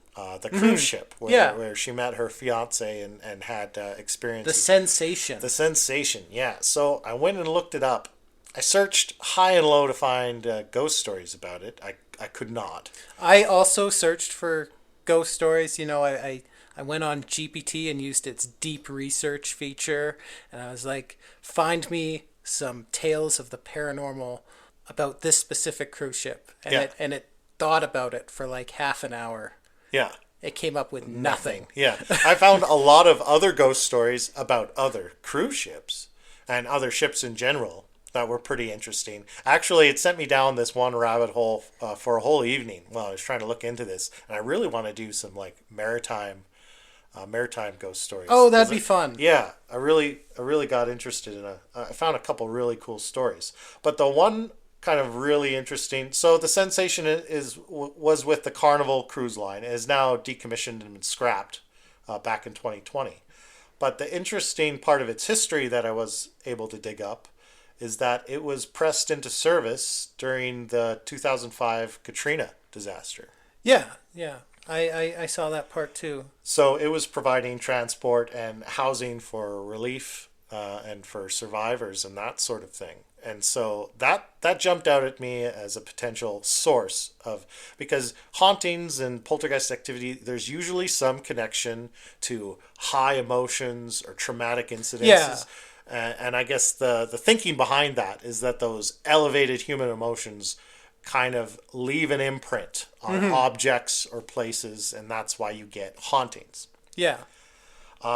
the cruise ship, where she met her fiance and had experiences. The sensation. The sensation, yeah. So I went and looked it up. I searched high and low to find ghost stories about it. I could not. I also searched for ghost stories. You know, I went on GPT and used its deep research feature, and I was like, find me some tales of the paranormal about this specific cruise ship. And it thought about it for like half an hour. Yeah. It came up with nothing. Yeah. I found a lot of other ghost stories about other cruise ships and other ships in general that were pretty interesting. Actually, it sent me down this one rabbit hole for a whole evening while I was trying to look into this, and I really want to do some like maritime ghost stories. Oh, that'd be fun. Yeah, I really got interested in I found a couple really cool stories, but the one kind of really interesting. So the sensation was with the Carnival Cruise Line. It is now decommissioned and been scrapped back in 2020. But the interesting part of its history that I was able to dig up is that it was pressed into service during the 2005 Katrina disaster. Yeah. I saw that part too. So it was providing transport and housing for relief and for survivors and that sort of thing. And so that jumped out at me as a potential source of, because hauntings and poltergeist activity, there's usually some connection to high emotions or traumatic incidences. Yeah. And I guess the thinking behind that is that those elevated human emotions kind of leave an imprint on objects or places, and that's why you get hauntings. Yeah.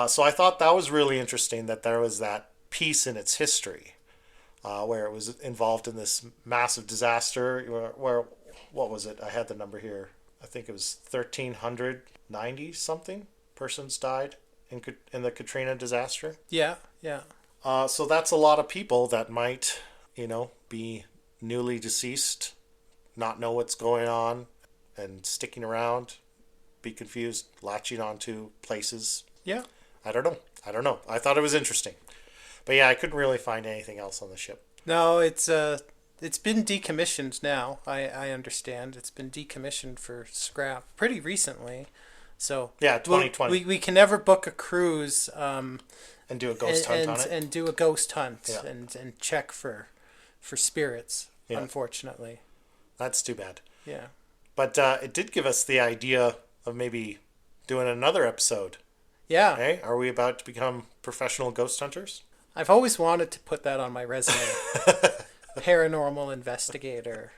So I thought that was really interesting that there was that piece in its history where it was involved in this massive disaster where what was it? I had the number here. I think it was 1,390 something persons died in the Katrina disaster. Yeah. So that's a lot of people that might, be newly deceased, not know what's going on, and sticking around, be confused, latching onto places. Yeah. I don't know. I thought it was interesting. But yeah, I couldn't really find anything else on the ship. No, it's been decommissioned now. I understand. It's been decommissioned for scrap pretty recently. So yeah, 2020. We can never book a cruise and do a ghost hunt on it. And do a ghost hunt Yeah. and check for spirits, Yeah. unfortunately. That's too bad. Yeah. But it did give us the idea of maybe doing another episode. Yeah. Hey, are we about to become professional ghost hunters? I've always wanted to put that on my resume. Paranormal investigator.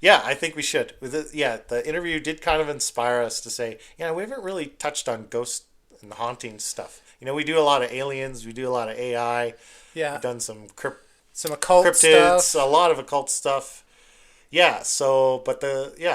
Yeah, I think we should. The interview did kind of inspire us to say, we haven't really touched on ghost and haunting stuff. We do a lot of aliens, we do a lot of AI. Yeah. We've done some occult cryptids, stuff. a lot of occult stuff. Yeah, but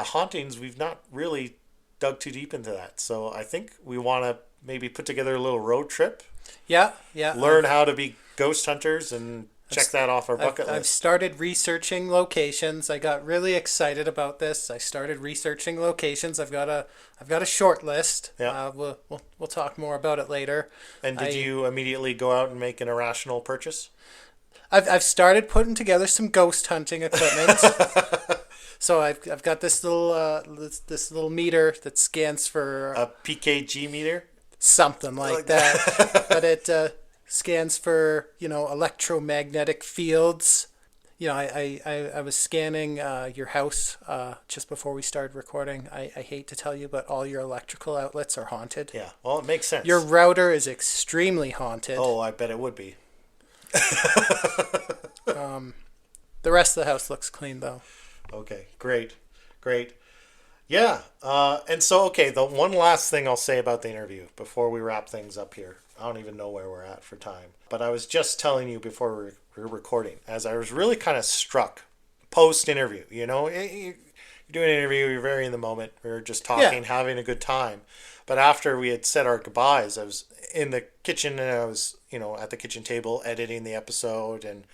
hauntings, we've not really dug too deep into that. So I think we want to maybe put together a little road trip. Yeah. Learn how to be ghost hunters and check that off our bucket I've list. started researching locations. I got really excited about this. I started researching locations. I've got a short list. Yeah. We'll talk more about it later. And did you immediately go out and make an irrational purchase? I've started putting together some ghost hunting equipment. So I've got this little meter that scans for A PKG meter? something like that. But scans for, electromagnetic fields. I was scanning your house just before we started recording. I hate to tell you, but all your electrical outlets are haunted. Yeah, well, it makes sense. Your router is extremely haunted. Oh, I bet it would be. The rest of the house looks clean, though. Okay, great. Yeah, and so, okay, the one last thing I'll say about the interview before we wrap things up here. I don't even know where we're at for time. But I was just telling you before we were recording, as I was really kind of struck post-interview. You're doing an interview, you're very in the moment. We were just talking, having a good time. But after we had said our goodbyes, I was in the kitchen and I was, at the kitchen table editing the episode. And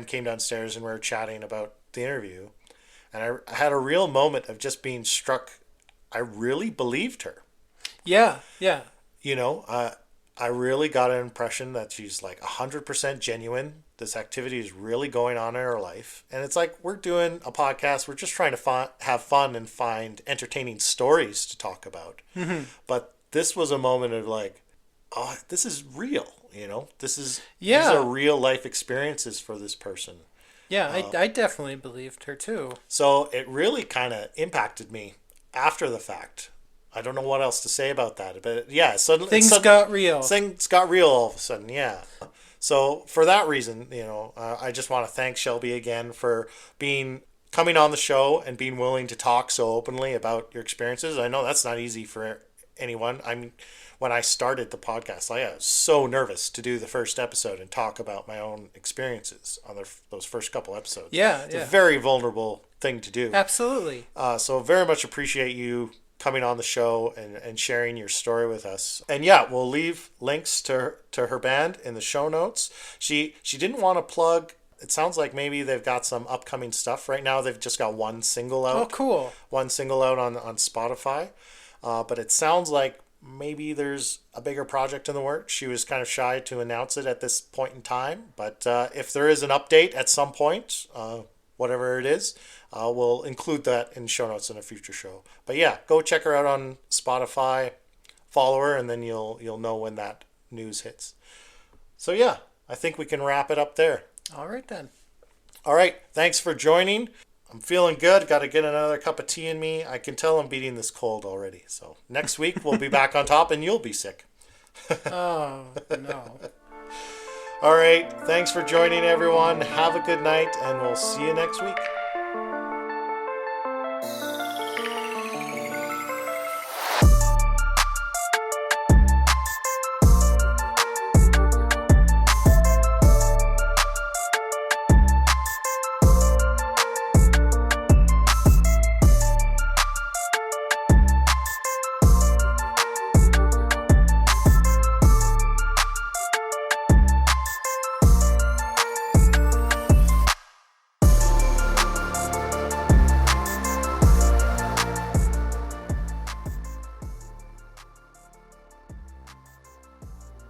came downstairs and we were chatting about the interview. And I had a real moment of just being struck. I really believed her. Yeah. I really got an impression that she's like 100% genuine. This activity is really going on in her life. And it's like, we're doing a podcast. We're just trying to have fun and find entertaining stories to talk about. Mm-hmm. But this was a moment of like, oh, this is real. These are real life experiences for this person. Yeah, I definitely believed her too. So it really kind of impacted me after the fact. I don't know what else to say about that, but yeah, suddenly things got real. Things got real all of a sudden, yeah. So for that reason, I just want to thank Shelby again for coming on the show and being willing to talk so openly about your experiences. I know that's not easy for anyone. I mean, when I started the podcast, I was so nervous to do the first episode and talk about my own experiences on those first couple episodes. Yeah, it's a very vulnerable thing to do. Absolutely. So very much appreciate you coming on the show and sharing your story with us. And yeah, we'll leave links to her band in the show notes. She didn't want to plug. It sounds like maybe they've got some upcoming stuff. Right now they've just got one single out. Oh, cool. One single out on Spotify. But it sounds like maybe there's a bigger project in the works. She was kind of shy to announce it at this point in time. But if there is an update at some point, whatever it is, we'll include that in show notes in a future show. But yeah, go check her out on Spotify, follow her, and then you'll know when that news hits. So yeah, I think we can wrap it up there. All right then. All right, thanks for joining. I'm feeling good. Got to get another cup of tea in me. I can tell I'm beating this cold already. So next week we'll be back on top and you'll be sick. Oh, no. All right. Thanks for joining, everyone. Have a good night and we'll see you next week.